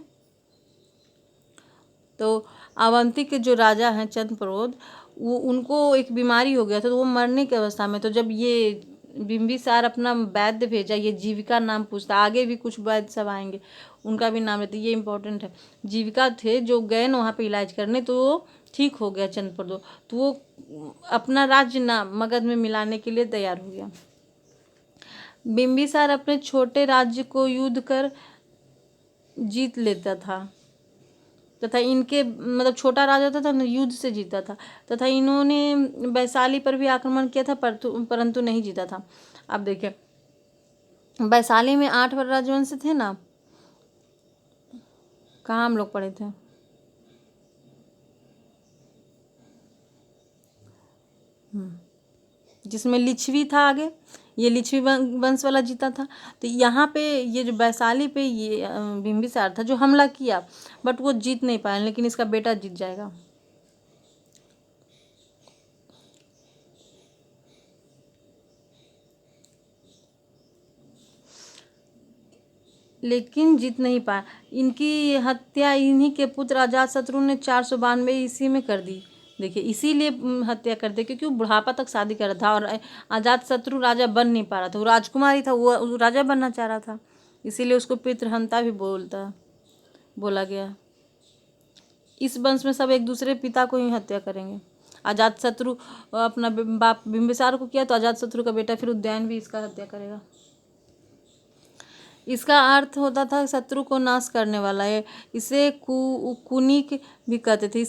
तो अवंती के जो राजा हैं चंद्रप्रद्योत, वो उनको एक बीमारी हो गया था तो वो मरने की अवस्था में। तो जब ये बिंबिसार अपना वैद्य भेजा, ये जीविका नाम पूछता, आगे भी कुछ वैद्य सब आएंगे उनका भी नाम रहता है, ये इंपॉर्टेंट है। जीविका थे जो गए ना वहाँ पे इलाज करने, तो ठीक हो गया चंद्रप्रदोष, तो वो अपना राज्य नाम मगध में मिलाने के लिए तैयार हो गया। बिंबिसार अपने छोटे राज्य को युद्ध कर जीत लेता था तथा इनके मतलब छोटा राजा था ना, युद्ध से जीता था तथा इन्होंने वैशाली पर भी आक्रमण किया था परंतु नहीं जीता था। अब देखिए वैशाली में 8 राजवंश थे ना, कहाँ हम लोग पढ़े थे, जिसमें लिच्छवी था आगे, ये लिच्छवी वंश वाला जीता था। तो यहाँ पे ये जो वैशाली पे ये बिंबिसार था जो हमला किया, बट वो जीत नहीं पाया, लेकिन इसका बेटा जीत जाएगा। लेकिन जीत नहीं पाया। इनकी हत्या इन्हीं के पुत्र अजातशत्रु ने 492 ईस्वी में कर दी। देखिए इसीलिए हत्या कर दी क्योंकि वो बुढ़ापा तक शादी कर रहा था और अजातशत्रु राजा बन नहीं पा रहा था, वो राजकुमार ही था, वो राजा बनना चाह रहा था, इसीलिए उसको पितृहंता भी बोला गया। इस वंश में सब एक दूसरे पिता को ही हत्या करेंगे। अजातशत्रु अपना बाप बिंबिसार को किया तो अजातशत्रु का बेटा फिर उदयन भी इसका हत्या करेगा। इसका अर्थ होता था शत्रु को नाश करने वाला है। इसे कुनिक भी कहते थे।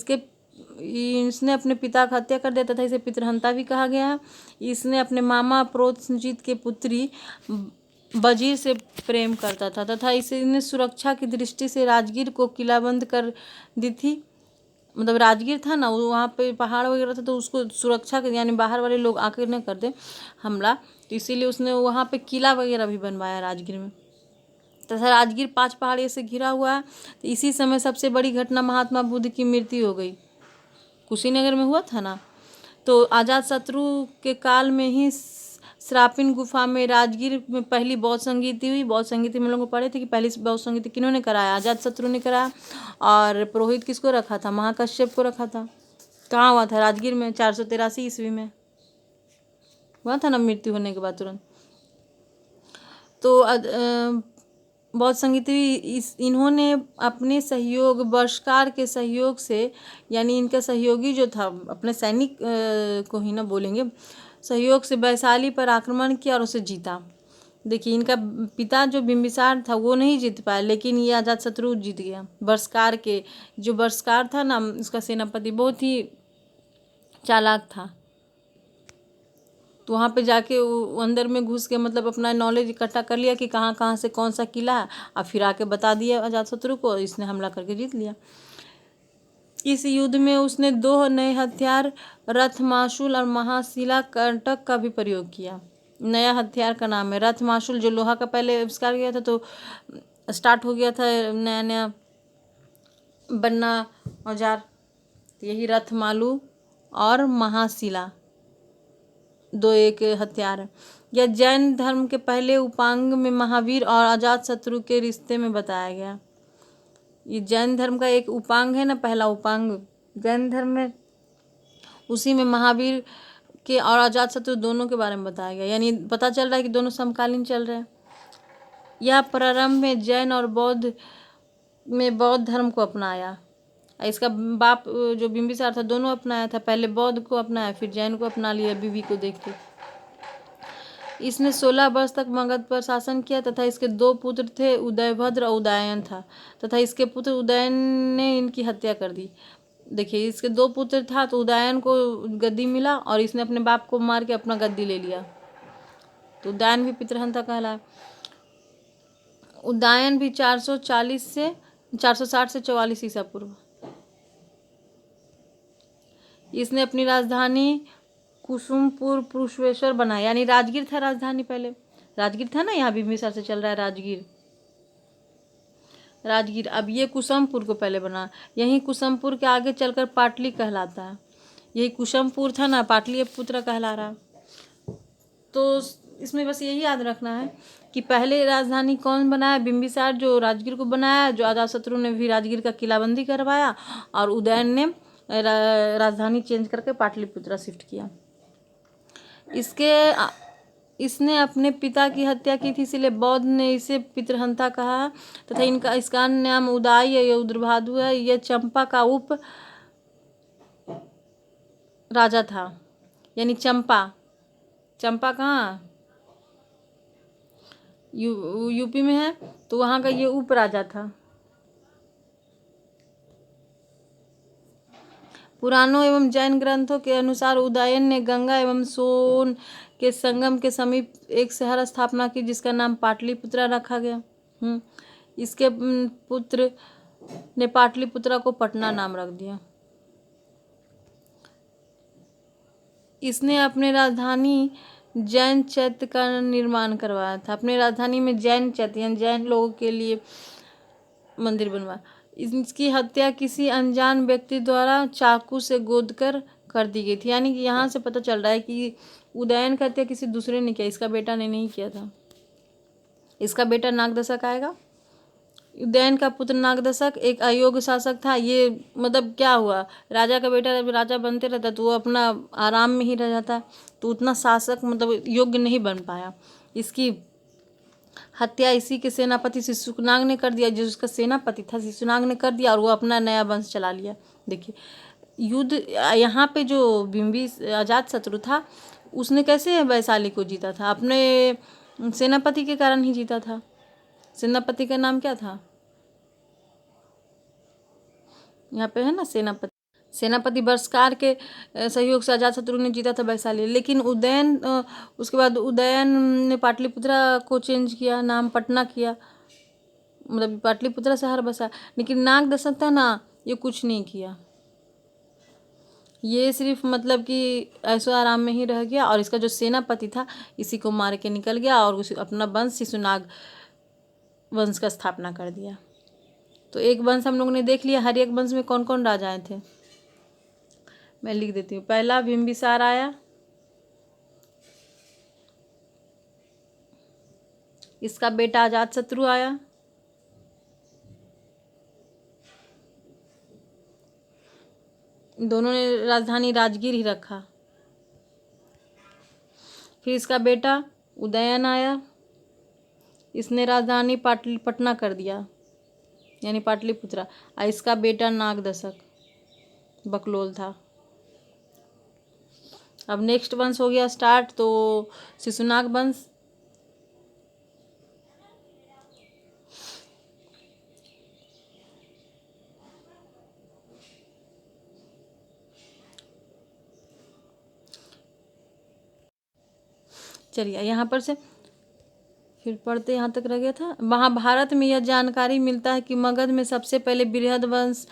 इसने अपने पिता का हत्या कर देता था, इसे पितृहंता भी कहा गया है। इसने अपने मामा प्रोतजीत के पुत्री वजीर से प्रेम करता था तथा इसने सुरक्षा की दृष्टि से राजगीर को किलाबंद कर दी थी। मतलब राजगीर था ना, वहाँ पे पहाड़ वगैरह था, तो उसको सुरक्षा के यानी बाहर वाले लोग आकर न कर दे हमला, तो इसीलिए उसने वहाँ पे किला वगैरह भी बनवाया राजगीर में। तथा राजगीर 5 पहाड़ियों से घिरा हुआ है। तो इसी समय सबसे बड़ी घटना महात्मा बुद्ध की मृत्यु हो गई, कुशीनगर में हुआ था ना। तो अजातशत्रु के काल में ही श्रापिन गुफा में राजगीर में पहली बौद्ध संगीति हुई। बौद्ध संगीति में लोगों को पढ़े थे कि पहली बौद्ध संगीति किन्होंने कराया, अजातशत्रु ने कराया। और पुरोहित किसको रखा था, महाकश्यप को रखा था। कहाँ हुआ था, राजगीर में 483 ईस्वी में हुआ था ना, मृत्यु होने के बाद तुरंत। तो बौद्ध संगीति इन्होंने अपने सहयोग वर्षकार के सहयोग से, यानी इनका सहयोगी जो था अपने सैनिक को ही ना बोलेंगे, सहयोग से वैशाली पर आक्रमण किया और उसे जीता। देखिए इनका पिता जो बिंबिसार था वो नहीं जीत पाया, लेकिन ये अजातशत्रु जीत गया। वर्षकार था ना, उसका सेनापति बहुत ही चालाक था। तो वहाँ पे जाके वो अंदर में घुस के मतलब अपना नॉलेज इकट्ठा कर लिया कि कहाँ कहाँ से कौन सा किला है, और फिर आके बता दिया अजातशत्रु को, इसने हमला करके जीत लिया। इस युद्ध में उसने 2 नए हथियार रथमाशुल और महाशिला कंटक का भी प्रयोग किया। नया हथियार का नाम है रथमाशुल, जो लोहा का पहले आविष्कार किया था, तो स्टार्ट हो गया था नया नया बनना औजार, तो यही रथमालू और महाशिला 2 एक हथियार है। यह जैन धर्म के पहले उपांग में महावीर और अजातशत्रु के रिश्ते में बताया गया। ये जैन धर्म का एक उपांग है ना, पहला उपांग जैन धर्म में, उसी में महावीर के और अजातशत्रु दोनों के बारे में बताया गया। यानी पता चल रहा है कि दोनों समकालीन चल रहे हैं। यह प्रारंभ में जैन और बौद्ध धर्म को अपनाया। इसका बाप जो बिंबिसार था दोनों अपनाया था, पहले बौद्ध को अपनाया फिर जैन को अपना लिया बीवी को देख के। इसने 16 वर्ष तक मगध पर शासन किया तथा इसके 2 पुत्र थे, उदयभद्र और उदयन था, तथा इसके पुत्र उदयन ने इनकी हत्या कर दी। देखिए इसके 2 पुत्र था, तो उदयन को गद्दी मिला और इसने अपने बाप को मार के अपना गद्दी ले लिया, तो उदयन भी पितृहंता कहलाया। उदयन भी 460 से 44 ईसा पूर्व। इसने अपनी राजधानी कुसुमपुर पुष्पेश्वर बनाया, यानी राजगीर था राजधानी, पहले राजगीर था ना, यहाँ बिंबिसार से चल रहा है राजगीर। अब ये कुसुमपुर को पहले बना, यही कुसुमपुर के आगे चलकर पाटली कहलाता है। यही कुसुमपुर था ना, पाटली अब पुत्र कहला रहा। तो इसमें बस यही याद रखना है कि पहले राजधानी कौन बनाया, बिंबिसार जो राजगीर को बनाया, जो अजातशत्रु ने भी राजगीर का किलाबंदी करवाया, और उदयन ने राजधानी चेंज करके पाटलिपुत्र शिफ्ट किया। इसने अपने पिता की हत्या की थी, इसलिए बौद्ध ने इसे पितृहंता कहा तथा इसका नाम उदाई या उद्रभादु है। यह चंपा का राजा था, यानी चंपा। चंपा कहाँ, यूपी में है, तो वहाँ का ये उपराजा था। पुराणों एवं जैन ग्रंथों के अनुसार उदयन ने गंगा एवं सोन के संगम के समीप एक शहर स्थापना की जिसका नाम पाटलिपुत्रा रखा गया। इसके पुत्र ने पाटलिपुत्रा को पटना नाम रख दिया। इसने अपने राजधानी जैन चैत्य का निर्माण करवाया था। अपने राजधानी में जैन चैत्य यानी जैन लोगों के लिए मंदिर बनवाया। इसकी हत्या किसी अनजान व्यक्ति द्वारा चाकू से गोदकर कर दी गई थी। यानी कि यहाँ से पता चल रहा है कि उदयन की हत्या किसी दूसरे ने किया, इसका बेटा ने नहीं किया था। इसका बेटा नागदशक आएगा। उदयन का पुत्र नागदशक एक अयोग्य शासक था। ये मतलब क्या हुआ, राजा का बेटा जब राजा बनते रहता तो वो अपना आराम में ही रह जाता, तो उतना शासक मतलब योग्य नहीं बन पाया। इसकी हत्या इसी के सेनापति शिशुनाग ने कर दिया, जो उसका सेनापति था शिशुनाग ने कर दिया, और वो अपना नया वंश चला लिया। देखिए युद्ध यहाँ पे जो बिंबी अजातशत्रु था उसने कैसे वैशाली को जीता था, अपने सेनापति के कारण ही जीता था। सेनापति का नाम क्या था, यहाँ पे है ना सेनापति बर्षकार के सहयोग से अजातशत्रु ने जीता था वैशाली। लेकिन उदयन उसके बाद उदयन ने पाटलिपुत्रा को चेंज किया, नाम पटना किया, मतलब पाटलिपुत्रा शहर बसा। लेकिन नागदशक था ना, ये कुछ नहीं किया, ये सिर्फ मतलब कि ऐशो आराम में ही रह गया। और इसका जो सेनापति था इसी को मार के निकल गया और उसी अपना वंश शिशुनाग वंश का स्थापना कर दिया। तो एक वंश हम लोग ने देख लिया। हर एक वंश में कौन कौन राजाएं थे मैं लिख देती हूँ। पहला बिंबिसार आया, इसका बेटा अजातशत्रु आया, दोनों ने राजधानी राजगीर ही रखा। फिर इसका बेटा उदयन आया, इसने राजधानी पटना कर दिया यानी पाटलिपुत्रा। और इसका बेटा नागदशक बकलोल था। अब नेक्स्ट वंश हो गया स्टार्ट, तो शिशुनाग वंश। चलिए यहाँ पर से फिर पढ़ते, यहाँ तक रह गया था। महाभारत में यह जानकारी मिलता है कि मगध में सबसे पहले बृहद वंश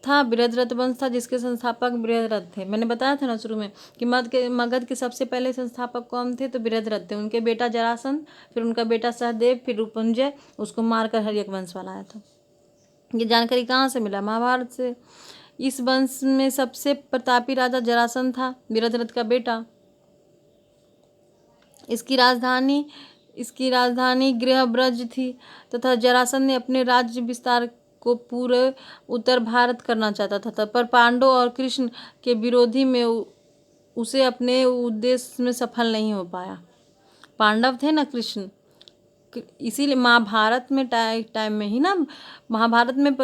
था, बृहद्रथ वंश था, जिसके संस्थापक बृहद्रथ थे। मैंने बताया था ना शुरू में कि मगध के सबसे पहले संस्थापक कौन थे, तो बृहद्रथ थे। उनके बेटा जरासंध, फिर उनका बेटा सहदेव, फिर रूपंजय, उसको मारकर हर्यक वंश बनाया था। ये जानकारी कहाँ से मिला, महाभारत से। इस वंश में सबसे प्रतापी राजा जरासंध था, बृहद्रथ का बेटा। इसकी राजधानी गृहब्रज थी तथा जरासंध ने अपने राज्य विस्तार को पूरे उत्तर भारत करना चाहता था, पर पांडव और कृष्ण के विरोधी में उसे अपने उद्देश्य में सफल नहीं हो पाया। पांडव थे ना कृष्ण, इसीलिए महाभारत में टाइम में ही ना, महाभारत में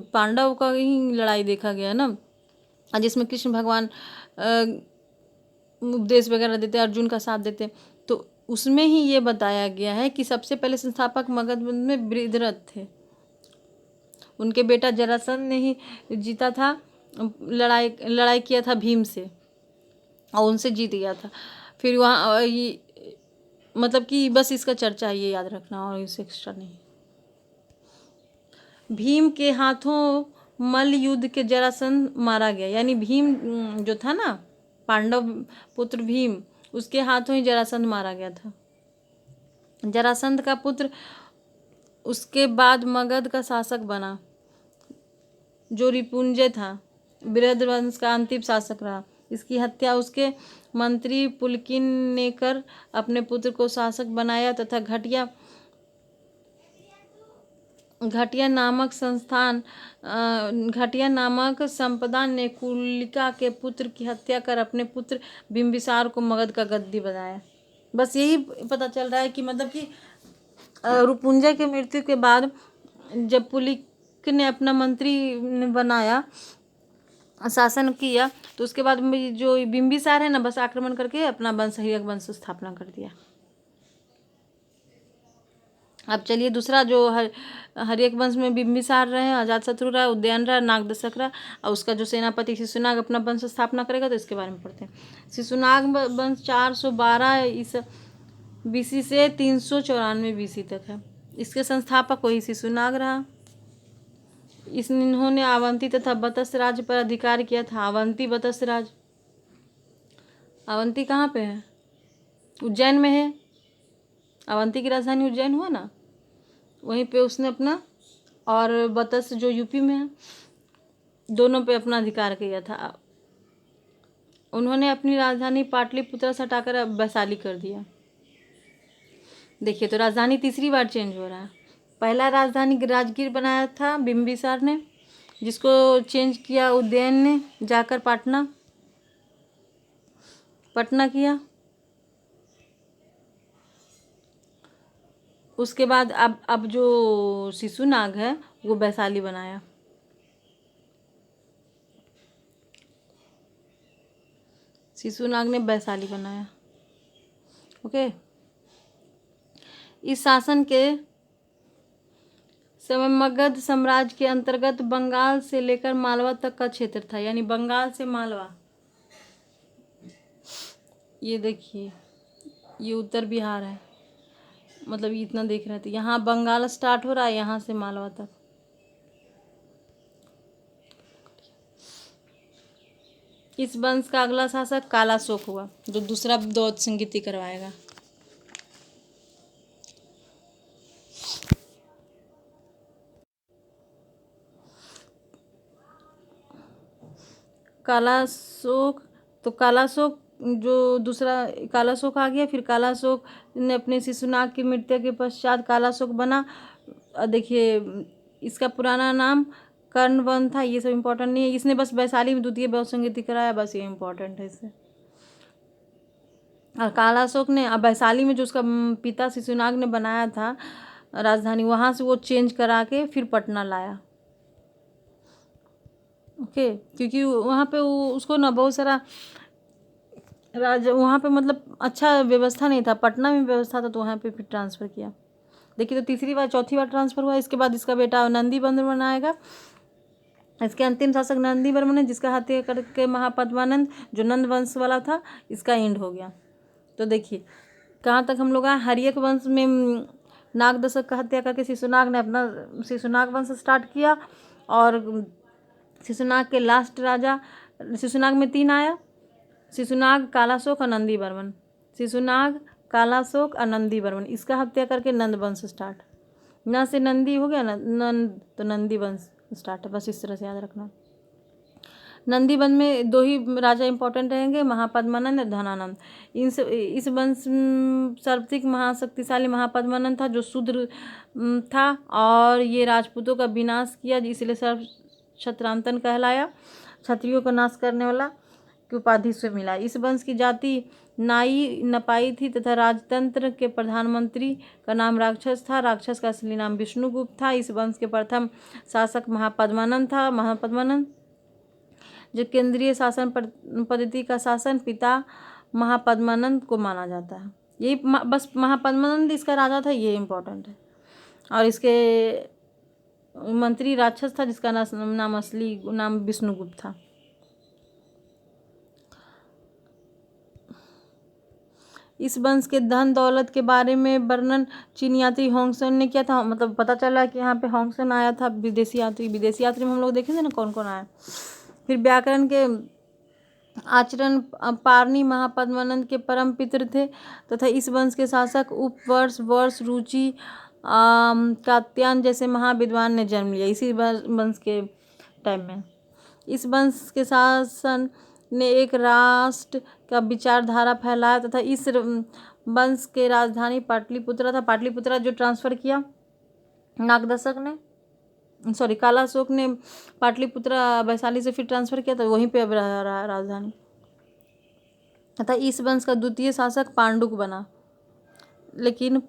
पांडव का ही लड़ाई देखा गया ना, जिसमें कृष्ण भगवान उपदेश वगैरह देते, अर्जुन का साथ देते। तो उसमें ही ये बताया गया है कि सबसे पहले संस्थापक मगध में बृहद्रथ थे। उनके बेटा जरासंध ने ही जीता था, लड़ाई किया था भीम से और उनसे जीत गया था। फिर वहाँ मतलब कि बस इसका चर्चा है, ये याद रखना, और इससे एक्स्ट्रा नहीं। भीम के हाथों मल्ल युद्ध के जरासंध मारा गया, यानी भीम जो था ना, पांडव पुत्र भीम, उसके हाथों ही जरासंध मारा गया था। जरासंध का पुत्र उसके बाद मगध का शासक बना, जो रिपुंजय था, बृहद वंश का अंतिम शासक रहा। इसकी हत्या उसके मंत्री पुलकिन ने कर अपने पुत्र को शासक बनाया तथा घटिया नामक संपदा ने कुलिका के पुत्र की हत्या कर अपने पुत्र बिंबिसार को मगध का गद्दी बनाया। बस यही पता चल रहा है कि मतलब कि रिपुंजय के मृत्यु के बाद जब पुलिक ने अपना मंत्री बनाया शासन किया, तो उसके बाद में जो बिंबिसार है ना, बस आक्रमण करके अपना वंश हर्यक वंश स्थापना कर दिया। अब चलिए दूसरा जो हर्यक वंश में बिंबिसार रहे, अजातशत्रु रहा, उदयन रहा, नागदशक रहा, और उसका जो सेनापति शिशुनाग अपना वंश स्थापना करेगा, तो इसके बारे में पढ़ते हैं। शिशुनाग वंश 412 इस BC से 394 BC तक है। इसके संस्थापक वही शिशुनाग रहा। इन्होंने अवंती तथा बतस्स राज्य पर अधिकार किया था। अवंती बतस्स राज्य, अवंती कहाँ पे है? उज्जैन में है। अवंती की राजधानी उज्जैन हुआ ना, वहीं पे उसने अपना, और बतस्स जो यूपी में है, दोनों पे अपना अधिकार किया था। उन्होंने अपनी राजधानी पाटलिपुत्र से हटाकर वैशाली कर दिया। देखिए, तो राजधानी तीसरी बार चेंज हो रहा है। पहला राजधानी राजगीर बनाया था बिंबिसार ने, जिसको चेंज किया उदयन ने जाकर पटना किया। उसके बाद अब जो शिशुनाग है वो वैशाली बनाया। शिशुनाग ने वैशाली बनाया। ओके। इस शासन के समय मगध साम्राज्य के अंतर्गत बंगाल से लेकर मालवा तक का क्षेत्र था, यानी बंगाल से मालवा। ये देखिए, ये उत्तर बिहार है, मतलब ये इतना देख रहे थे, यहाँ बंगाल स्टार्ट हो रहा है, यहाँ से मालवा तक। इस वंश का अगला शासक कालाशोक हुआ, जो दूसरा द्वौत संगीति करवाएगा। कालाशोक, तो कालाशोक जो दूसरा कालाशोक आ गया। फिर कालाशोक ने अपने शिशुनाग की मृत्यु के पश्चात कालाशोक बना। देखिए, इसका पुराना नाम कर्णवन था। ये सब इम्पोर्टेंट नहीं है, इसने बस वैशाली में द्वितीय द्वौत संगीति कराया, बस ये इम्पोर्टेंट है इससे। और कालाशोक ने अब वैशाली में जो उसका पिता शिशुनाग ने बनाया था राजधानी, वहाँ से वो चेंज करा के फिर पटना लाया। ओके, क्योंकि वहाँ पे उसको ना बहुत सारा वहाँ पे मतलब अच्छा व्यवस्था नहीं था, पटना में व्यवस्था था, तो वहाँ पे फिर ट्रांसफ़र किया। देखिए, तो तीसरी बार चौथी बार ट्रांसफ़र हुआ। इसके बाद इसका बेटा नंदीवर्मन बनाएगा। इसके अंतिम शासक नंदीवर्मन है, जिसका हत्या करके महापद्मानंद जो नंद वंश वाला था, इसका एंड हो गया। तो देखिए कहाँ तक हम लोग आए। हर्यक वंश में नागदशक का हत्या करके शिशुनाग ने अपना शिशुनाग वंश स्टार्ट किया। और शिशुनाग के लास्ट राजा, शिशुनाग में 3 आया, शिशुनाग, कालाशोक और नंदीवर्मन। शिशुनाग, कालाशोक और नंदीवर्मन, इसका हत्या करके नंद वंश स्टार्ट। न से नंदी हो गया ना, नंद, तो नंदी वंश स्टार्ट है। बस इस तरह से याद रखना। नंदी वंश में 2 ही राजा इंपॉर्टेंट रहेंगे, महापद्मानंद और धनानंद। इस वंश सर्वाधिक महाशक्तिशाली महापद्मानंद था, जो शूद्र था, और ये राजपूतों का विनाश किया, इसलिए सर्व क्षत्रांतन कहलाया। क्षत्रियों का नाश करने वाला की उपाधि से मिला। इस वंश की जाति नाई नपाई थी तथा राजतंत्र के प्रधानमंत्री का नाम राक्षस था। राक्षस का असली नाम विष्णुगुप्त था। इस वंश के प्रथम शासक महापद्मानंद था। महापद्मानंद जो केंद्रीय शासन पद्धति का शासन पिता महापद्मानंद को माना जाता है। यही बस महापद्मानंद इसका राजा था, ये इम्पोर्टेंट है। और इसके मंत्री राक्षस था, जिसका नाम असली नाम विष्णुगुप्त था। इस वंश के धन दौलत के बारे में वर्णन चीन यात्री होंगसेन ने किया था। मतलब पता चला कि यहाँ पे होंगसेन आया था, विदेशी यात्री में हम लोग देखे थे ना कौन कौन आया। फिर व्याकरण के आचरण पारनी महापद्मानंद के परम पितृ थे तथा इस वंश के शासक उपवर्ष, वर्ष, रुचि, कात्यायन जैसे महाविद्वान ने जन्म लिया इसी वंश के टाइम में। इस वंश के शासन ने एक राष्ट्र का विचारधारा फैलाया तथा इस वंश के राजधानी पाटलिपुत्र था। पाटलिपुत्र जो ट्रांसफ़र किया नागदशक ने, सॉरी कालाशोक ने पाटलिपुत्र वैशाली से फिर ट्रांसफ़र किया, तो वहीं पे अब रहा राजधानी। तथा इस वंश का द्वितीय शासक पांडुक बना। लेकिन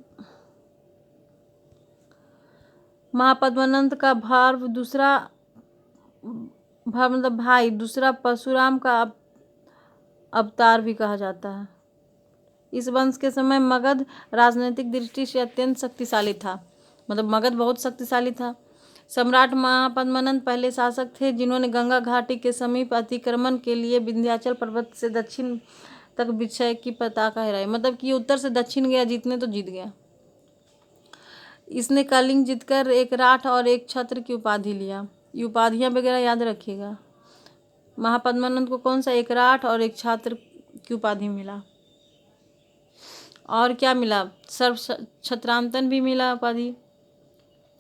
महापद्मानंद का भार दूसरा मतलब भाई, दूसरा परशुराम का अवतार भी कहा जाता है। इस वंश के समय मगध राजनीतिक दृष्टि से अत्यंत शक्तिशाली था, मतलब मगध बहुत शक्तिशाली था। सम्राट महापद्मनंद पहले शासक थे जिन्होंने गंगा घाटी के समीप अतिक्रमण के लिए विंध्याचल पर्वत से दक्षिण तक विजय की पताका लहराई, मतलब कि उत्तर से दक्षिण गया, जीतने तो जीत गया। इसने कलिंग जीतकर एक राठ और एक छत्र की उपाधि लिया। ये उपाधियां वगैरह याद रखिएगा। महापद्मनंद को कौन सा, एक राठ और एक छात्र की उपाधि मिला। और क्या मिला, सर्व छत्रांतन भी मिला उपाधि।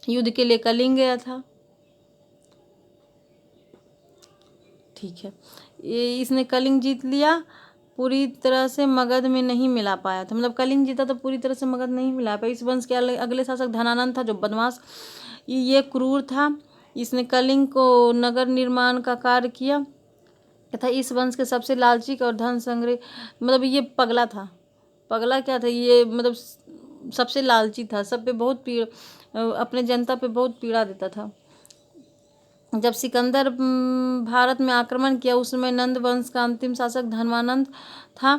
युद्ध के लिए कलिंग गया था। ठीक है, ये इसने कलिंग जीत लिया, पूरी तरह से मगध में नहीं मिला पाया था, मतलब कलिंग जीता तो पूरी तरह से मगध नहीं मिला पाया। इस वंश के अगले शासक धनानंद था जो बदमाश, ये क्रूर था। इसने कलिंग को नगर निर्माण का कार्य किया तथा इस वंश के सबसे लालची और धन संग्रह, मतलब ये पगला था। पगला क्या था ये, मतलब सबसे लालची था, सब पे बहुत अपने जनता पे बहुत पीड़ा देता था। जब सिकंदर भारत में आक्रमण किया उस समय नंद वंश का अंतिम शासक धर्मानंद था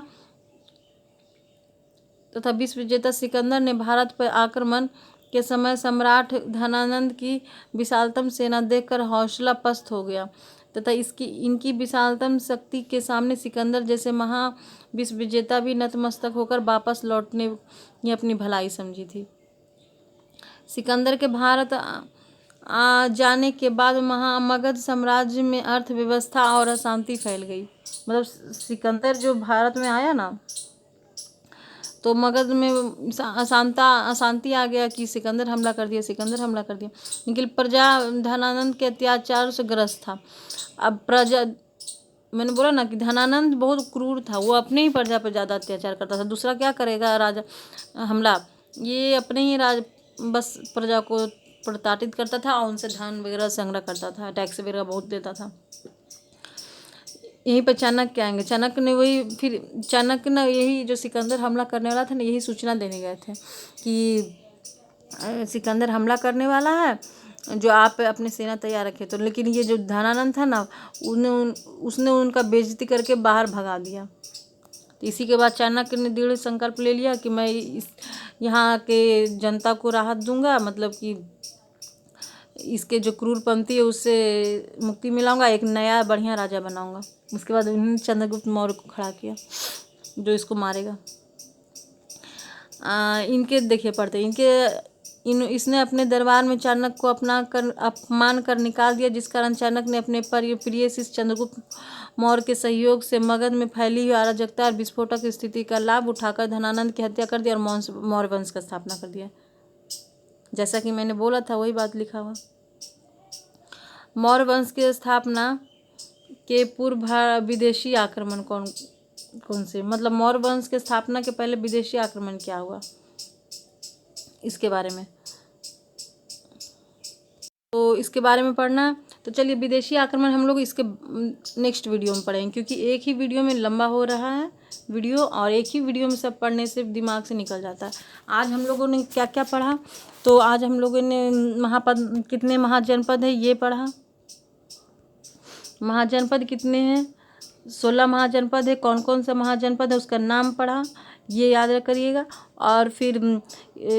तथा विश्व विजेता सिकंदर ने भारत पर आक्रमण के समय सम्राट धनानंद की विशालतम सेना देखकर हौसला पस्त हो गया तथा इनकी विशालतम शक्ति के सामने सिकंदर जैसे महा विश्व विजेता भी नतमस्तक होकर वापस लौटने की अपनी भलाई समझी थी। सिकंदर के भारत जाने के बाद मगध साम्राज्य में अर्थव्यवस्था और अशांति फैल गई। मतलब सिकंदर जो भारत में आया ना, तो मगध में अशांति आ गया कि सिकंदर हमला कर दिया। लेकिन प्रजा धनानंद के अत्याचार से ग्रस्त था। अब प्रजा, मैंने बोला ना कि धनानंद बहुत क्रूर था, वो अपने ही प्रजा पर ज़्यादा अत्याचार करता था। दूसरा क्या करेगा राजा हमला, ये अपने ही बस प्रजा को प्रताड़ित करता था और उनसे धन वगैरह संग्रह करता था, टैक्स वगैरह बहुत देता था। यहीं पर चाणक्य आएंगे। चाणक्य ने यही जो सिकंदर हमला करने वाला था ना, यही सूचना देने गए थे कि सिकंदर हमला करने वाला है, जो आप अपनी सेना तैयार रखे। तो लेकिन ये जो धनानंद था ना, उसने उनका बेइज्जती करके बाहर भगा दिया। तो इसी के बाद चाणक्य ने दृढ़ संकल्प ले लिया कि मैं यहाँ के जनता को राहत दूंगा, मतलब कि इसके जो क्रूरपंथी है उससे मुक्ति मिलाऊंगा, एक नया बढ़िया राजा बनाऊंगा। उसके बाद उन्होंने चंद्रगुप्त मौर्य को खड़ा किया जो इसको मारेगा। इनके देखिए पढ़ते इसने अपने दरबार में चाणक्य को अपमान कर निकाल दिया, जिस कारण चाणक्य ने अपने प्रिय शिष्य चंद्रगुप्त मौर्य के सहयोग से मगध में फैली हुई अराजकता और विस्फोटक स्थिति का लाभ उठाकर धनानंद की हत्या कर दिया और मौर्य वंश का स्थापना कर दिया। जैसा कि मैंने बोला था वही बात लिखा हुआ। मौर्य वंश की स्थापना के पूर्व विदेशी आक्रमण कौन से, मतलब मौर्य वंश के स्थापना के पहले विदेशी आक्रमण क्या हुआ, इसके बारे में तो इसके बारे में पढ़ना है। तो चलिए विदेशी आक्रमण हम लोग इसके नेक्स्ट वीडियो में पढ़ेंगे, क्योंकि एक ही वीडियो में लंबा हो रहा है वीडियो, और एक ही वीडियो में सब पढ़ने से दिमाग से निकल जाता है। आज हम लोगों ने क्या क्या पढ़ा, तो आज हम लोगों ने कितने महाजनपद है ये पढ़ा। महाजनपद कितने हैं, 16 महाजनपद है। कौन कौन सा महाजनपद है उसका नाम पढ़ा, ये याद करिएगा। और फिर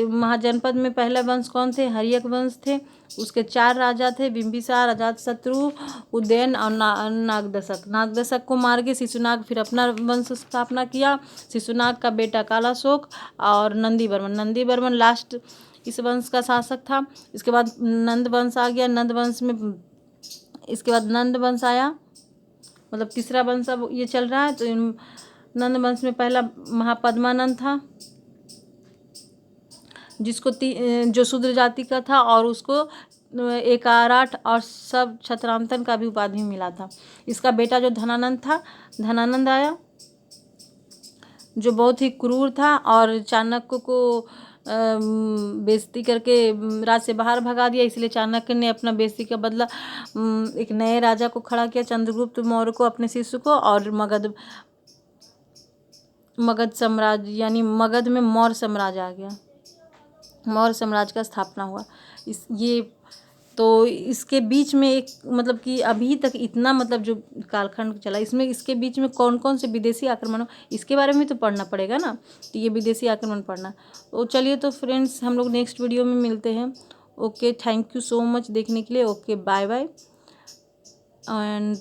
महाजनपद में पहला वंश कौन थे, हर्यक वंश थे। उसके 4 राजा थे, बिंबिसार, अजातशत्रु, उदयन और नागदशक। नागदशक को मार के शिशुनाग फिर अपना वंश स्थापना किया। शिशुनाग का बेटा कालाशोक और नंदी बर्मन लास्ट इस वंश का शासक था। इसके बाद नंद वंश आ गया। इसके बाद नंद वंश आया, मतलब तीसरा वंश अब ये चल रहा है। तो नंद वंश में पहला महापद्मानंद था, जिसको जो शूद्र जाति का था और उसको एक आराठ और सब छत्रांतन का भी उपाधि मिला था। इसका बेटा जो धनानंद आया, जो बहुत ही क्रूर था और चाणक्य को बेइज्जती करके राज से बाहर भगा दिया। इसलिए चाणक्य ने अपना बेइज्जती का बदला एक नए राजा को खड़ा किया, चंद्रगुप्त मौर्य को, अपने शिष्य को, और मगध साम्राज्य यानी मगध में मौर्य साम्राज्य आ गया। मौर्य साम्राज्य का स्थापना हुआ। ये तो इसके बीच में एक मतलब कि अभी तक इतना मतलब जो कालखंड चला, इसमें इसके बीच में कौन कौन से विदेशी आक्रमण हो, इसके बारे में तो पढ़ना पड़ेगा ना। तो ये विदेशी आक्रमण पढ़ना। तो चलिए तो फ्रेंड्स, हम लोग नेक्स्ट वीडियो में मिलते हैं। Okay, thank you so much देखने के लिए। Okay, bye bye and